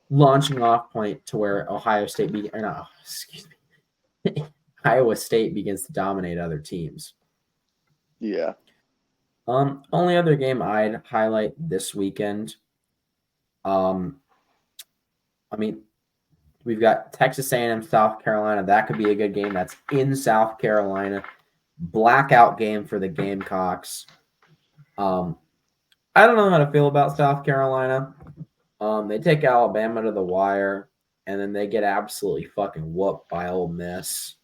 launching off point to where Iowa State begins to dominate other teams. Yeah. Only other game I'd highlight this weekend. I mean, we've got Texas A&M, South Carolina. That could be a good game. That's in South Carolina. Blackout game for the Gamecocks. I don't know how to feel about South Carolina. They take Alabama to the wire, and then they get absolutely fucking whooped by Ole Miss.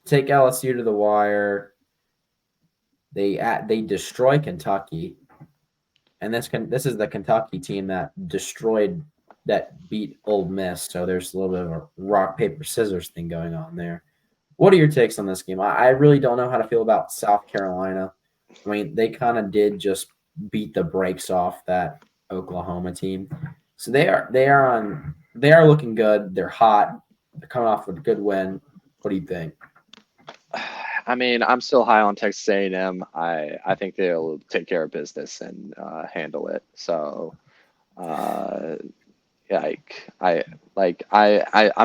Take LSU to the wire. They destroy Kentucky, and this is the Kentucky team that beat Ole Miss. So there's a little bit of a rock paper scissors thing going on there. What are your takes on this game? I really don't know how to feel about South Carolina. I mean, they kind of did just beat the brakes off that Oklahoma team. So they are looking good. They're hot. They're coming off with a good win. What do you think? I mean, I'm still high on Texas A&M. I think they'll take care of business and handle it. So, I'm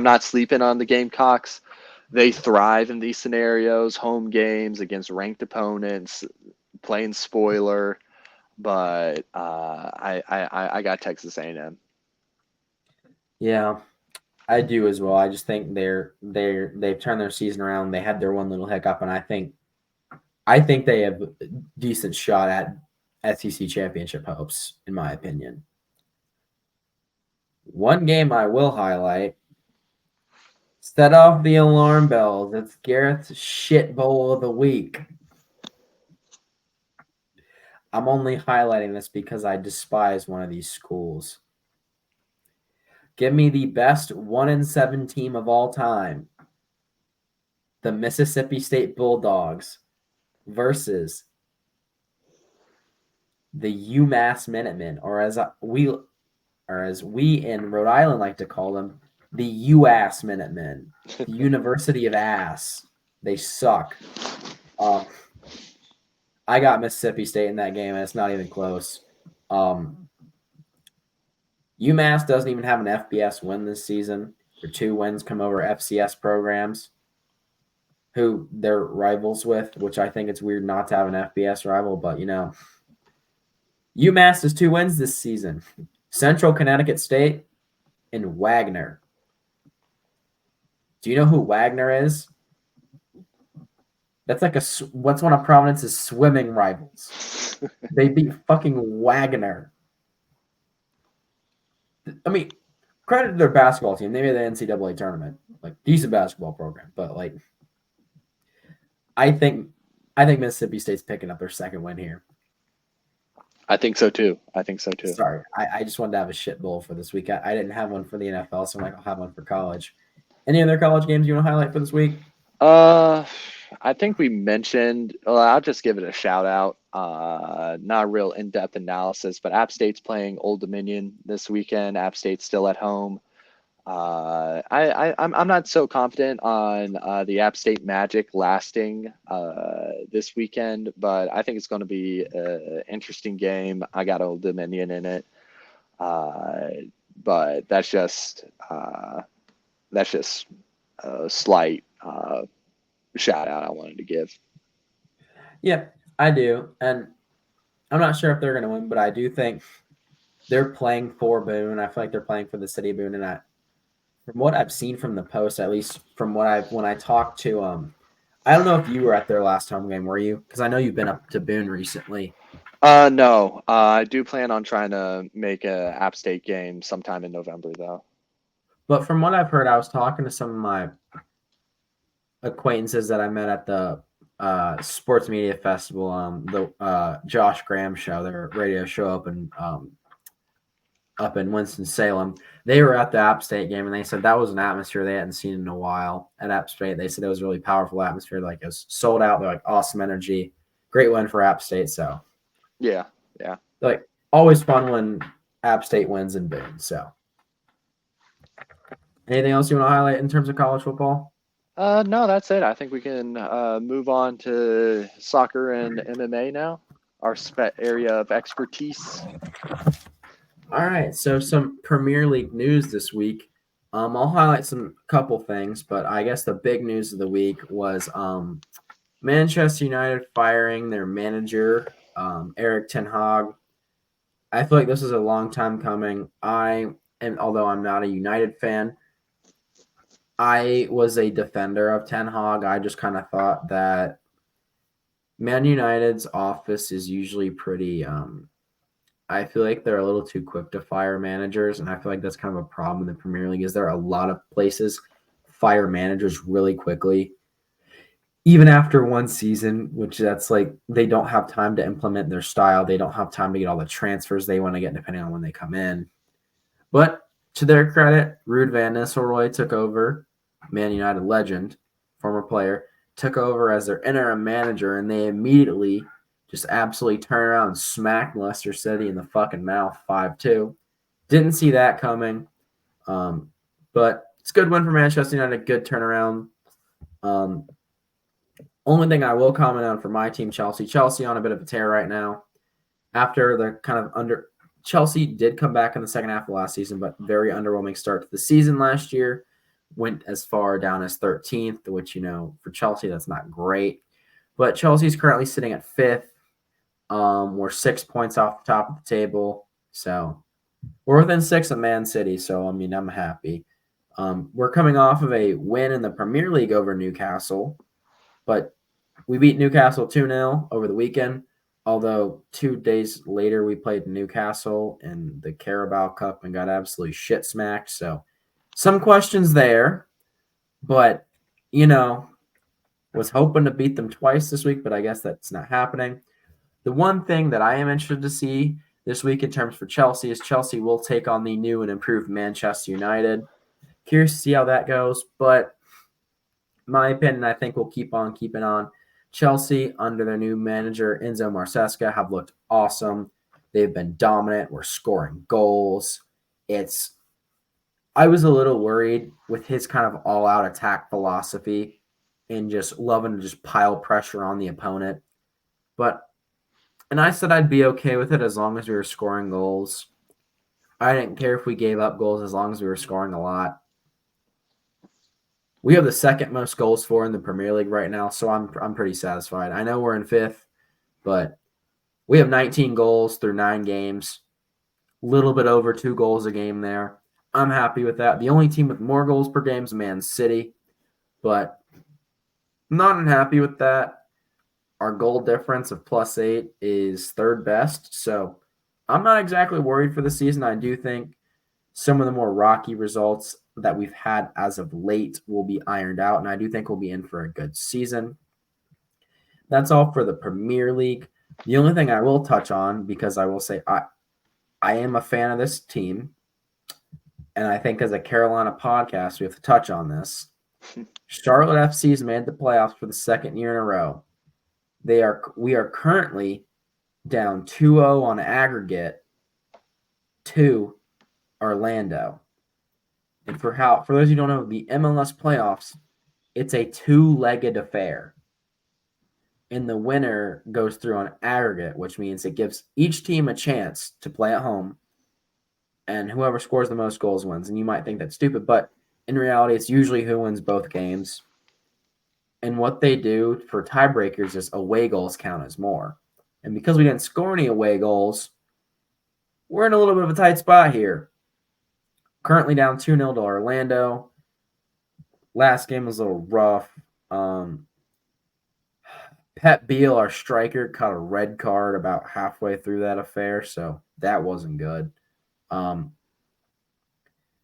not sleeping on the Gamecocks. They thrive in these scenarios, home games against ranked opponents, playing spoiler. But I got Texas A&M. Yeah, I do as well. I just think they've turned their season around. They had their one little hiccup, and I think they have a decent shot at SEC championship hopes, in my opinion. One game I will highlight. Set off the alarm bells. It's Garrett's shit bowl of the week. I'm only highlighting this because I despise one of these schools. Give me the best 1-7 team of all time. The Mississippi State Bulldogs versus the UMass Minutemen, or as we in Rhode Island like to call them, the UAss Minutemen, the University of Ass. They suck. I got Mississippi State in that game, and it's not even close. UMass doesn't even have an FBS win this season. Their 2 wins come over FCS programs who they're rivals with, which I think it's weird not to have an FBS rival, but UMass has 2 wins this season. Central Connecticut State and Wagner. Do you know who Wagner is? That's like what's one of Providence's swimming rivals. They beat fucking Wagner. I mean, credit to their basketball team. They made the NCAA tournament. Like, decent basketball program. But, like, I think Mississippi State's picking up their 2nd win here. I think so too. Sorry. I just wanted to have a shit bowl for this week. I didn't have one for the NFL, so I'm like, I'll have one for college. Any other college games you want to highlight for this week? I think we mentioned, I'll just give it a shout out. Not a real in-depth analysis, but App State's playing Old Dominion this weekend. App State's still at home. I'm not so confident on the App State Magic lasting this weekend, but I think it's going to be an interesting game. I got Old Dominion in it, but that's just a slight shout out I wanted to give. Yeah, I do, and I'm not sure if they're going to win, but I do think they're playing for Boone. I feel like they're playing for the city of Boone, and from what I've seen from the Post, at least from when I talked to I don't know if you were at their last home game, were you? Because I know you've been up to Boone recently. No, I do plan on trying to make a App State game sometime in November, though. But from what I've heard, I was talking to some of my acquaintances that I met at the Sports Media Festival, the Josh Graham show, their radio show up in Winston-Salem. They were at the App State game, and they said that was an atmosphere they hadn't seen in a while at App State. They said it was a really powerful atmosphere. Like, it was sold out. They're like, awesome energy. Great win for App State. So, yeah. Like, always fun when App State wins in Boone. So, anything else you want to highlight in terms of college football? No, that's it. I think we can move on to soccer and MMA now, our area of expertise. All right, so some Premier League news this week. I'll highlight some couple things, but I guess the big news of the week was Manchester United firing their manager, Erik ten Hag. I feel like this is a long time coming. Although I'm not a United fan, I was a defender of Ten Hag. I just kind of thought that Man United's office is usually pretty I feel like they're a little too quick to fire managers, and I feel like that's kind of a problem in the Premier League. Is there a lot of places fire managers really quickly, even after one season, which that's like they don't have time to implement their style. They don't have time to get all the transfers they want to get depending on when they come in. But to their credit, Ruud van Nistelrooy took over, Man United legend, former player, took over as their interim manager, and they immediately just absolutely turn around and smack Leicester City in the fucking mouth 5-2. Didn't see that coming. But it's a good win for Manchester United. Good turnaround. Only thing I will comment on for my team, Chelsea. Chelsea on a bit of a tear right now. After the kind of Chelsea did come back in the second half of last season, but very underwhelming start to the season last year. Went as far down as 13th, which, for Chelsea, that's not great. But Chelsea's currently sitting at 5th. We're 6 points off the top of the table. So we're within 6 of Man City. So, I'm happy. We're coming off of a win in the Premier League over Newcastle. But we beat Newcastle 2-0 over the weekend. Although 2 days later, we played Newcastle in the Carabao Cup and got absolutely shit smacked. So some questions there. But, was hoping to beat them twice this week, but I guess that's not happening. The one thing that I am interested to see this week in terms for Chelsea is Chelsea will take on the new and improved Manchester United. Curious to see how that goes, but my opinion, I think we'll keep on keeping on. Chelsea, under their new manager, Enzo Maresca, have looked awesome. They've been dominant. We're scoring goals. I was a little worried with his kind of all-out attack philosophy and just loving to just pile pressure on the opponent. But And I said I'd be okay with it as long as we were scoring goals. I didn't care if we gave up goals as long as we were scoring a lot. We have the second most goals for in the Premier League right now, so I'm pretty satisfied. I know we're in fifth, but we have 19 goals through 9 games, a little bit over 2 goals a game there. I'm happy with that. The only team with more goals per game is Man City, but not unhappy with that. Our goal difference of +8 is third best, so I'm not exactly worried for the season. I do think some of the more rocky results that we've had as of late will be ironed out, and I do think we'll be in for a good season. That's all for the Premier League. The only thing I will touch on, because I will say I am a fan of this team, and I think as a Carolina podcast, we have to touch on this. Charlotte FC has made the playoffs for the second year in a row. We are currently down 2-0 on aggregate to Orlando. And for those who don't know, the MLS playoffs, it's a 2-legged affair. And the winner goes through on aggregate, which means it gives each team a chance to play at home. And whoever scores the most goals wins. And you might think that's stupid, but in reality, it's usually who wins both games. And what they do for tiebreakers is away goals count as more. And because we didn't score any away goals, we're in a little bit of a tight spot here. Currently down 2-0 to Orlando. Last game was a little rough. Pep Beal, our striker, caught a red card about halfway through that affair, so that wasn't good.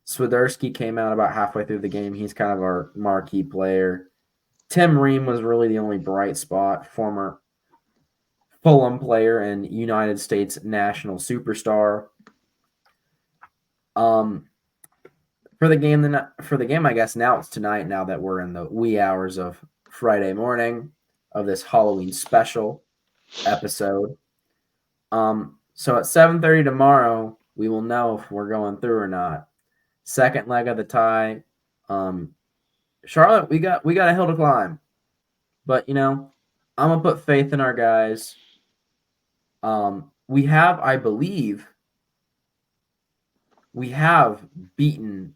Swiderski came out about halfway through the game. He's kind of our marquee player. Tim Ream was really the only bright spot, former Fulham player and United States national superstar. For the game, I guess now it's tonight. Now that we're in the wee hours of Friday morning of this Halloween special episode. So at 7:30 tomorrow, we will know if we're going through or not. Second leg of the tie. Charlotte, we got a hill to climb. But I'm gonna put faith in our guys. I believe we have beaten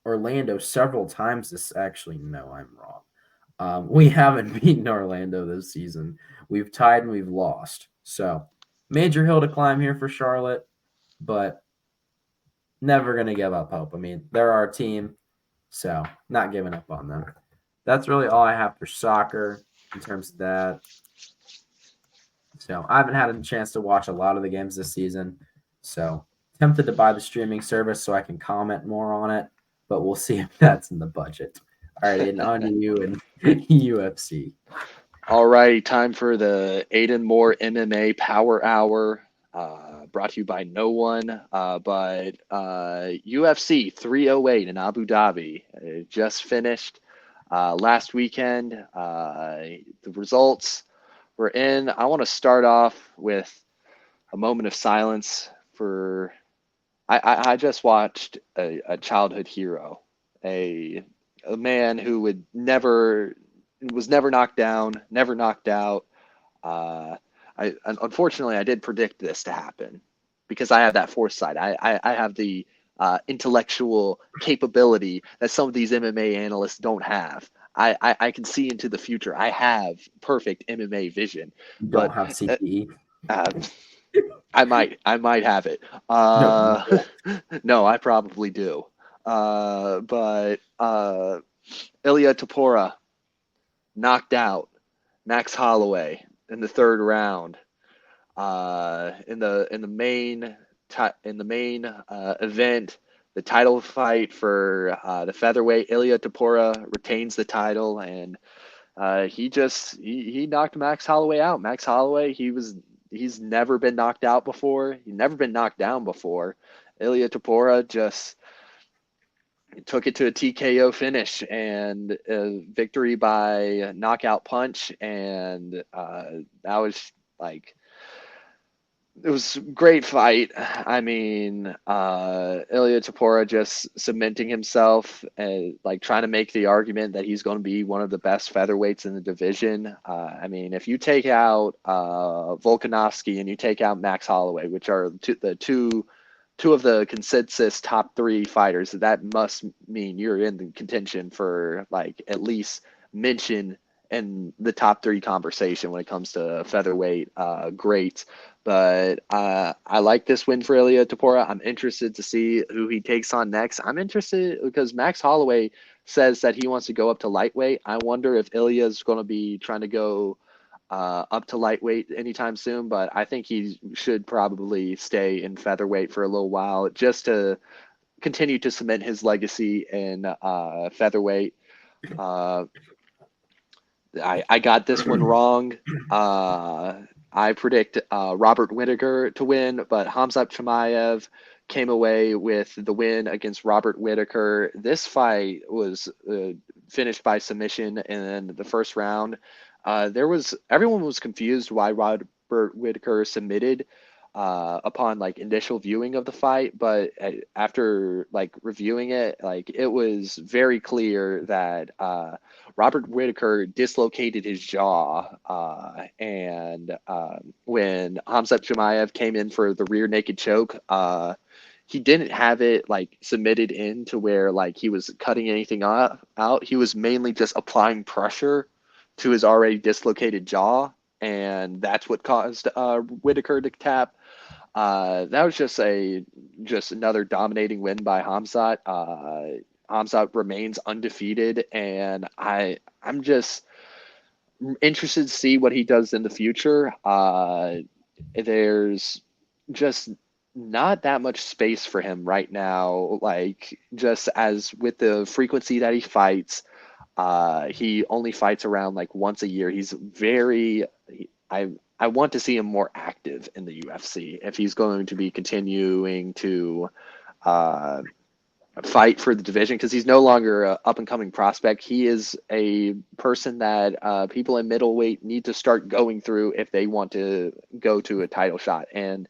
Orlando several times no, I'm wrong. We haven't beaten Orlando this season. We've tied and we've lost. So major hill to climb here for Charlotte, but never going to give up hope. I mean, they're our team, so not giving up on them. That's really all I have for soccer in terms of that. So I haven't had a chance to watch a lot of the games this season, so tempted to buy the streaming service so I can comment more on it, but we'll see if that's in the budget. All right, and on to you and UFC. All right, time for the Aiden Moore MMA Power Hour, brought to you by no one, but UFC 308 in Abu Dhabi. It just finished last weekend. The results were in. I want to start off with a moment of silence for. I just watched a childhood hero, a man who was never knocked down, never knocked out. Unfortunately I did predict this to happen because I have that foresight. I have the intellectual capability that some of these MMA analysts don't have. I can see into the future. I have perfect MMA vision. You don't have CPE. I might have it. No, I probably do. But Ilia Topuria knocked out Max Holloway in the third round. In the main event, the title fight for the featherweight, Ilia Topuria retains the title, and he knocked Max Holloway out. Max Holloway, he's never been knocked out before. He's never been knocked down before. Ilia Topuria just took it to a TKO finish and a victory by knockout punch, and that was like It was a great fight. I mean, Ilya Tapora just cementing himself and like trying to make the argument that he's going to be one of the best featherweights in the division. I mean, if you take out Volkanovski and you take out Max Holloway, which are the two of the consensus top three fighters, that must mean you're in the contention for like at least mention in the top three conversation when it comes to featherweight greats. But I like this win for Ilya Tapora. I'm interested to see who he takes on next. I'm interested because Max Holloway says that he wants to go up to lightweight. I wonder if Ilya is going to be trying to go up to lightweight anytime soon, but I think he should probably stay in featherweight for a little while just to continue to cement his legacy in featherweight. Uh, I got this one wrong. I predict Robert Whitaker to win, but Hamzat Chimaev came away with the win against Robert Whitaker. This fight was finished by submission in the first round. Everyone was confused why Robert Whitaker submitted upon like initial viewing of the fight, but after like reviewing it, like it was very clear that Robert Whitaker dislocated his jaw, and when Hamzat Chimaev came in for the rear naked choke, he didn't have it like submitted in to where like he was cutting anything out. He was mainly just applying pressure to his already dislocated jaw, and that's what caused Whitaker to tap. That was just another dominating win by Hamzat. Hamzat remains undefeated, and I'm just interested to see what he does in the future. There's just not that much space for him right now. Like just as with the frequency that he fights, he only fights around like once a year. He's very. I want to see him more active in the UFC if he's going to be continuing to uh, fight for the division because he's no longer an up and coming prospect. He is a person that people in middleweight need to start going through if they want to go to a title shot. And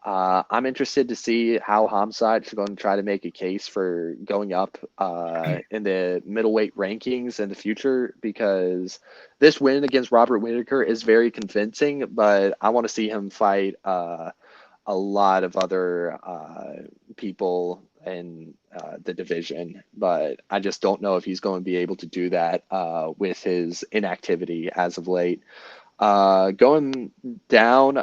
I'm interested to see how Hamzat is going to try to make a case for going up in the middleweight rankings in the future because this win against Robert Whitaker is very convincing, but I want to see him fight a lot of other people in the division, but I just don't know if he's going to be able to do that with his inactivity as of late. Going down,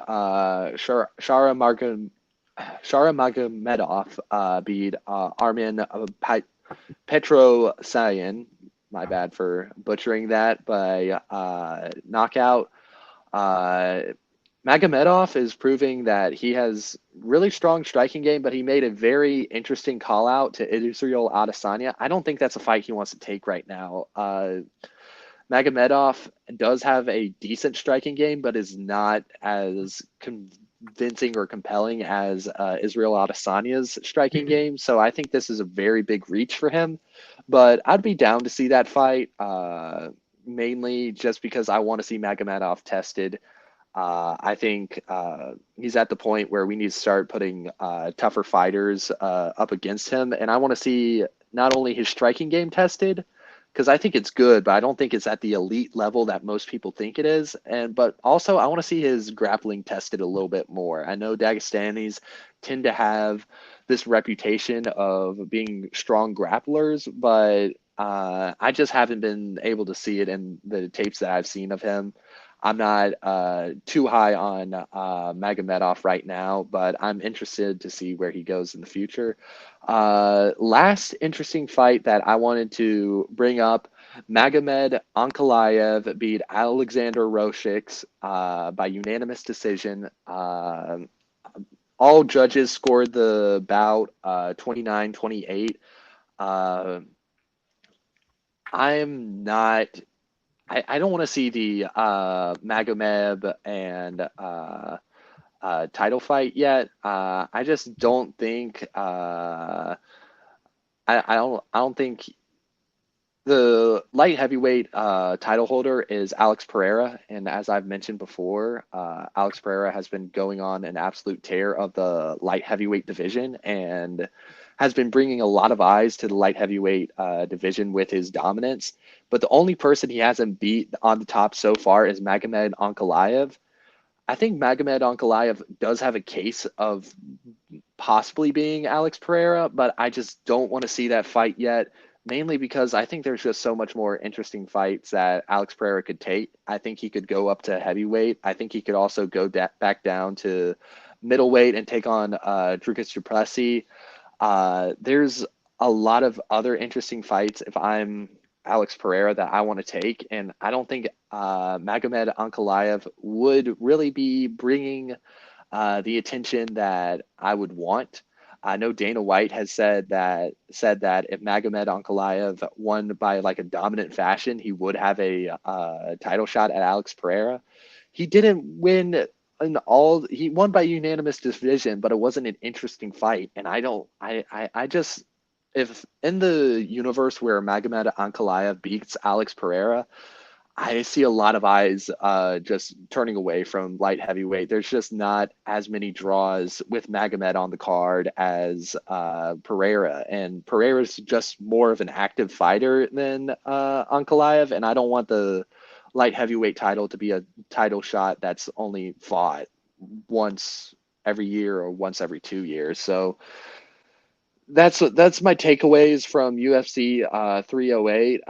Magomedov beat Armin Petrosyan. My bad for butchering that by knockout. Magomedov is proving that he has really strong striking game, but he made a very interesting call out to Israel Adesanya. I don't think that's a fight he wants to take right now. Magomedov does have a decent striking game, but is not as convincing or compelling as Israel Adesanya's striking game. So I think this is a very big reach for him. But I'd be down to see that fight, mainly just because I want to see Magomedov tested. I think he's at the point where we need to start putting tougher fighters up against him. And I want to see not only his striking game tested, because I think it's good, but I don't think it's at the elite level that most people think it is. But also I want to see his grappling tested a little bit more. I know Dagestanis tend to have this reputation of being strong grapplers, but I just haven't been able to see it in the tapes that I've seen of him. I'm not too high on Magomedov right now, but I'm interested to see where he goes in the future. Last interesting fight that I wanted to bring up, Magomed Ankalaev beat Alexander Rosiks by unanimous decision. All judges scored the bout 29-28. I'm not I don't want to see the Magomed and title fight yet. I just don't think I don't think The light heavyweight title holder is Alex Pereira, and as I've mentioned before, Alex Pereira has been going on an absolute tear of the light heavyweight division and has been bringing a lot of eyes to the light heavyweight division with his dominance. But the only person he hasn't beat on the top so far is Magomed Ankalaev. I think Magomed Ankalaev does have a case of possibly being Alex Pereira, but I just don't want to see that fight yet, mainly because I think there's just so much more interesting fights that Alex Pereira could take. I think he could go up to heavyweight. I think he could also go back down to middleweight and take on Dricus du Plessis. There's a lot of other interesting fights if I'm Alex Pereira that I want to take, and I don't think Magomed Ankalaev would really be bringing the attention that I would want. I know Dana White has said that if Magomed Ankalaev won by like a dominant fashion, he would have a title shot at Alex Pereira. He didn't win in all. He won by unanimous decision, but it wasn't an interesting fight. And I don't. I just if in the universe where Magomed Ankalaev beats Alex Pereira, I see a lot of eyes just turning away from light heavyweight. There's just not as many draws with Magomed on the card as Pereira, and Pereira's just more of an active fighter than Ankalaev, and I don't want the light heavyweight title to be a title shot that's only fought once every year or once every 2 years. So that's my takeaways from UFC 308.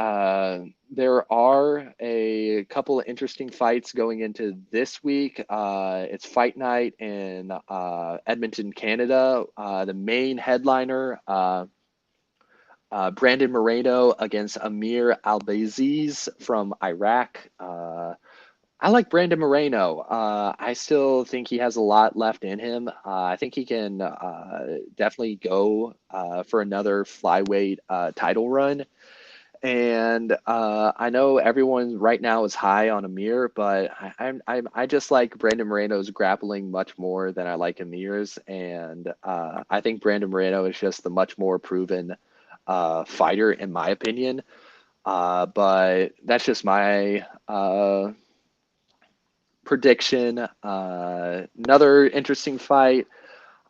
There are a couple of interesting fights going into this week. It's Fight Night in Edmonton, Canada. The main headliner, Brandon Moreno against Amir Albaziz from Iraq. I like Brandon Moreno. I still think he has a lot left in him. I think he can definitely go for another flyweight title run. And I know everyone right now is high on Amir, but I just like Brandon Moreno's grappling much more than I like Amir's, and I think Brandon Moreno is just the much more proven fighter in my opinion. But that's just my prediction. Another interesting fight.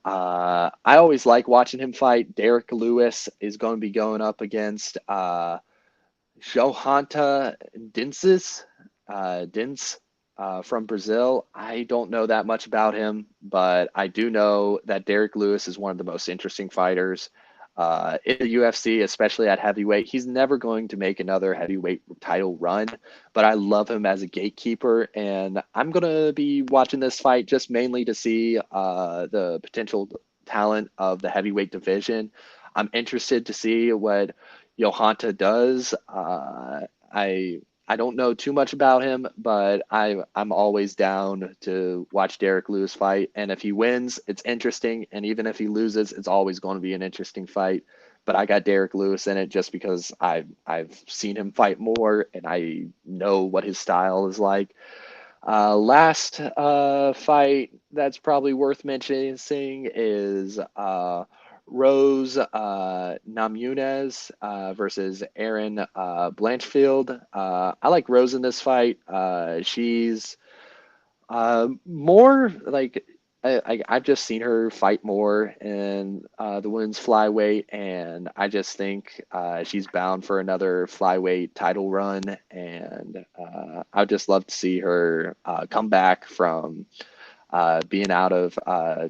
I always like watching him fight. Derek Lewis is going to be going up against Johanna Dins from Brazil. I don't know that much about him, but I do know that Derek Lewis is one of the most interesting fighters in the UFC, especially at heavyweight. He's never going to make another heavyweight title run, but I love him as a gatekeeper, and I'm going to be watching this fight just mainly to see the potential talent of the heavyweight division. I'm interested to see what Johanna does. I don't know too much about him, but I'm always down to watch Derek Lewis fight. And if he wins, it's interesting. And even if he loses, it's always going to be an interesting fight. But I got Derek Lewis in it just because I've seen him fight more and I know what his style is like. Last fight that's probably worth mentioning is Rose Namajunas versus Erin Blanchfield. I like Rose in this fight. She's more like I've just seen her fight more in the women's flyweight, and I just think she's bound for another flyweight title run, and I'd just love to see her come back from being out of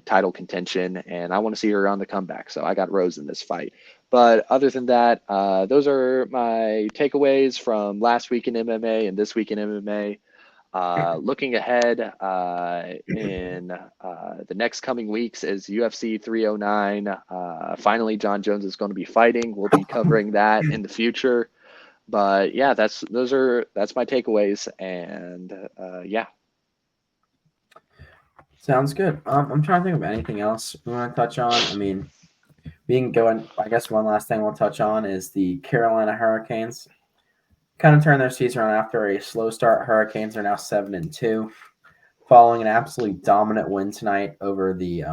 title contention, and I want to see her on the comeback. So I got Rose in this fight. But other than that, those are my takeaways from last week in MMA and this week in MMA. Looking ahead in the next coming weeks is UFC 309. Finally, John Jones is going to be fighting. We'll be covering that in the future. But yeah, that's my takeaways, and yeah. Sounds good. I'm trying to think of anything else we want to touch on. I mean, I guess one last thing we'll touch on is the Carolina Hurricanes. Kind of turned their season around after a slow start. Hurricanes are now 7-2, following an absolutely dominant win tonight over the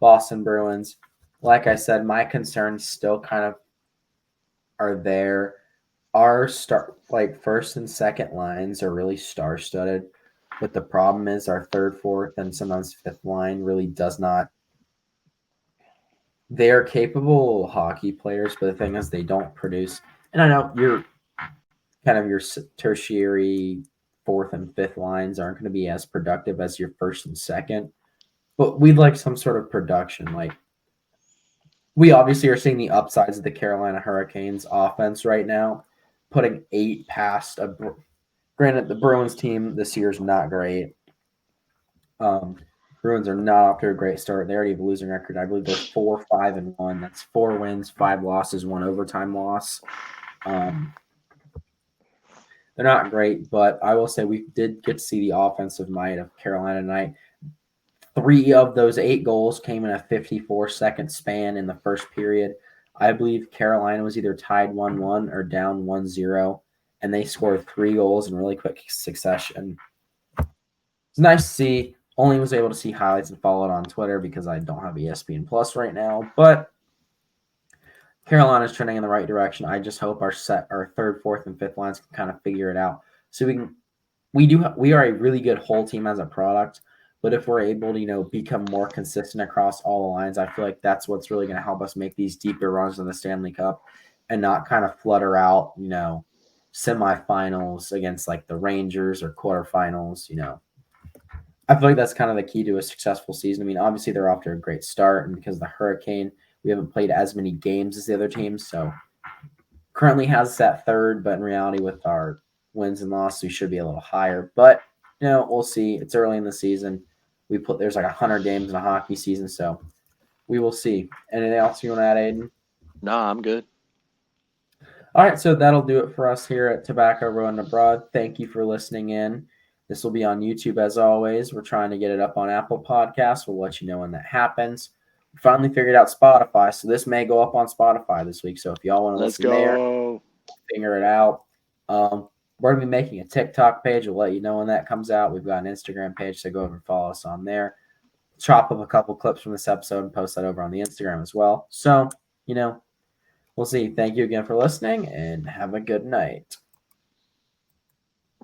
Boston Bruins. Like I said, my concerns still kind of are there our first and second lines are really star-studded, but the problem is our third, fourth, and sometimes fifth line really does not. They are capable hockey players, but the thing is, they don't produce. And I know you're kind of your tertiary fourth and fifth lines aren't going to be as productive as your first and second, but we'd like some sort of production. Like we obviously are seeing the upsides of the Carolina Hurricanes offense right now, putting 8 past a. Granted, the Bruins team this year is not great. Bruins are not off to a great start. They already have a losing record. I believe they're 4-5-1. That's 4 wins, 5 losses, 1 overtime loss. They're not great, but I will say we did get to see the offensive might of Carolina tonight. 3 of those 8 goals came in a 54-second span in the first period. I believe Carolina was either tied 1-1 or down 1-0, and they scored 3 goals in really quick succession. It's nice to see. Only was able to see highlights and follow it on Twitter because I don't have ESPN Plus right now, but Carolina's trending in the right direction. I just hope our third, fourth, and fifth lines can kind of figure it out. So we are a really good whole team as a product, but if we're able to, become more consistent across all the lines, I feel like that's what's really going to help us make these deeper runs in the Stanley Cup and not kind of flutter out, semifinals against like the Rangers or quarterfinals, I feel like that's kind of the key to a successful season. I mean, obviously they're off to a great start, and because of the Hurricane, we haven't played as many games as the other teams. So currently has us at third, but in reality, with our wins and losses, we should be a little higher. But we'll see. It's early in the season. There's like 100 games in a hockey season, so we will see. Anything else you want to add, Aiden? No, I'm good. All right, so that'll do it for us here at Tobacco Road and Abroad. Thank you for listening in. This will be on YouTube as always. We're trying to get it up on Apple Podcasts. We'll let you know when that happens. We finally figured out Spotify, so this may go up on Spotify this week. So if y'all want to listen there, figure it out. We're going to be making a TikTok page. We'll let you know when that comes out. We've got an Instagram page, so go over and follow us on there. Chop up a couple clips from this episode and post that over on the Instagram as well. So, we'll see. Thank you again for listening, and have a good night.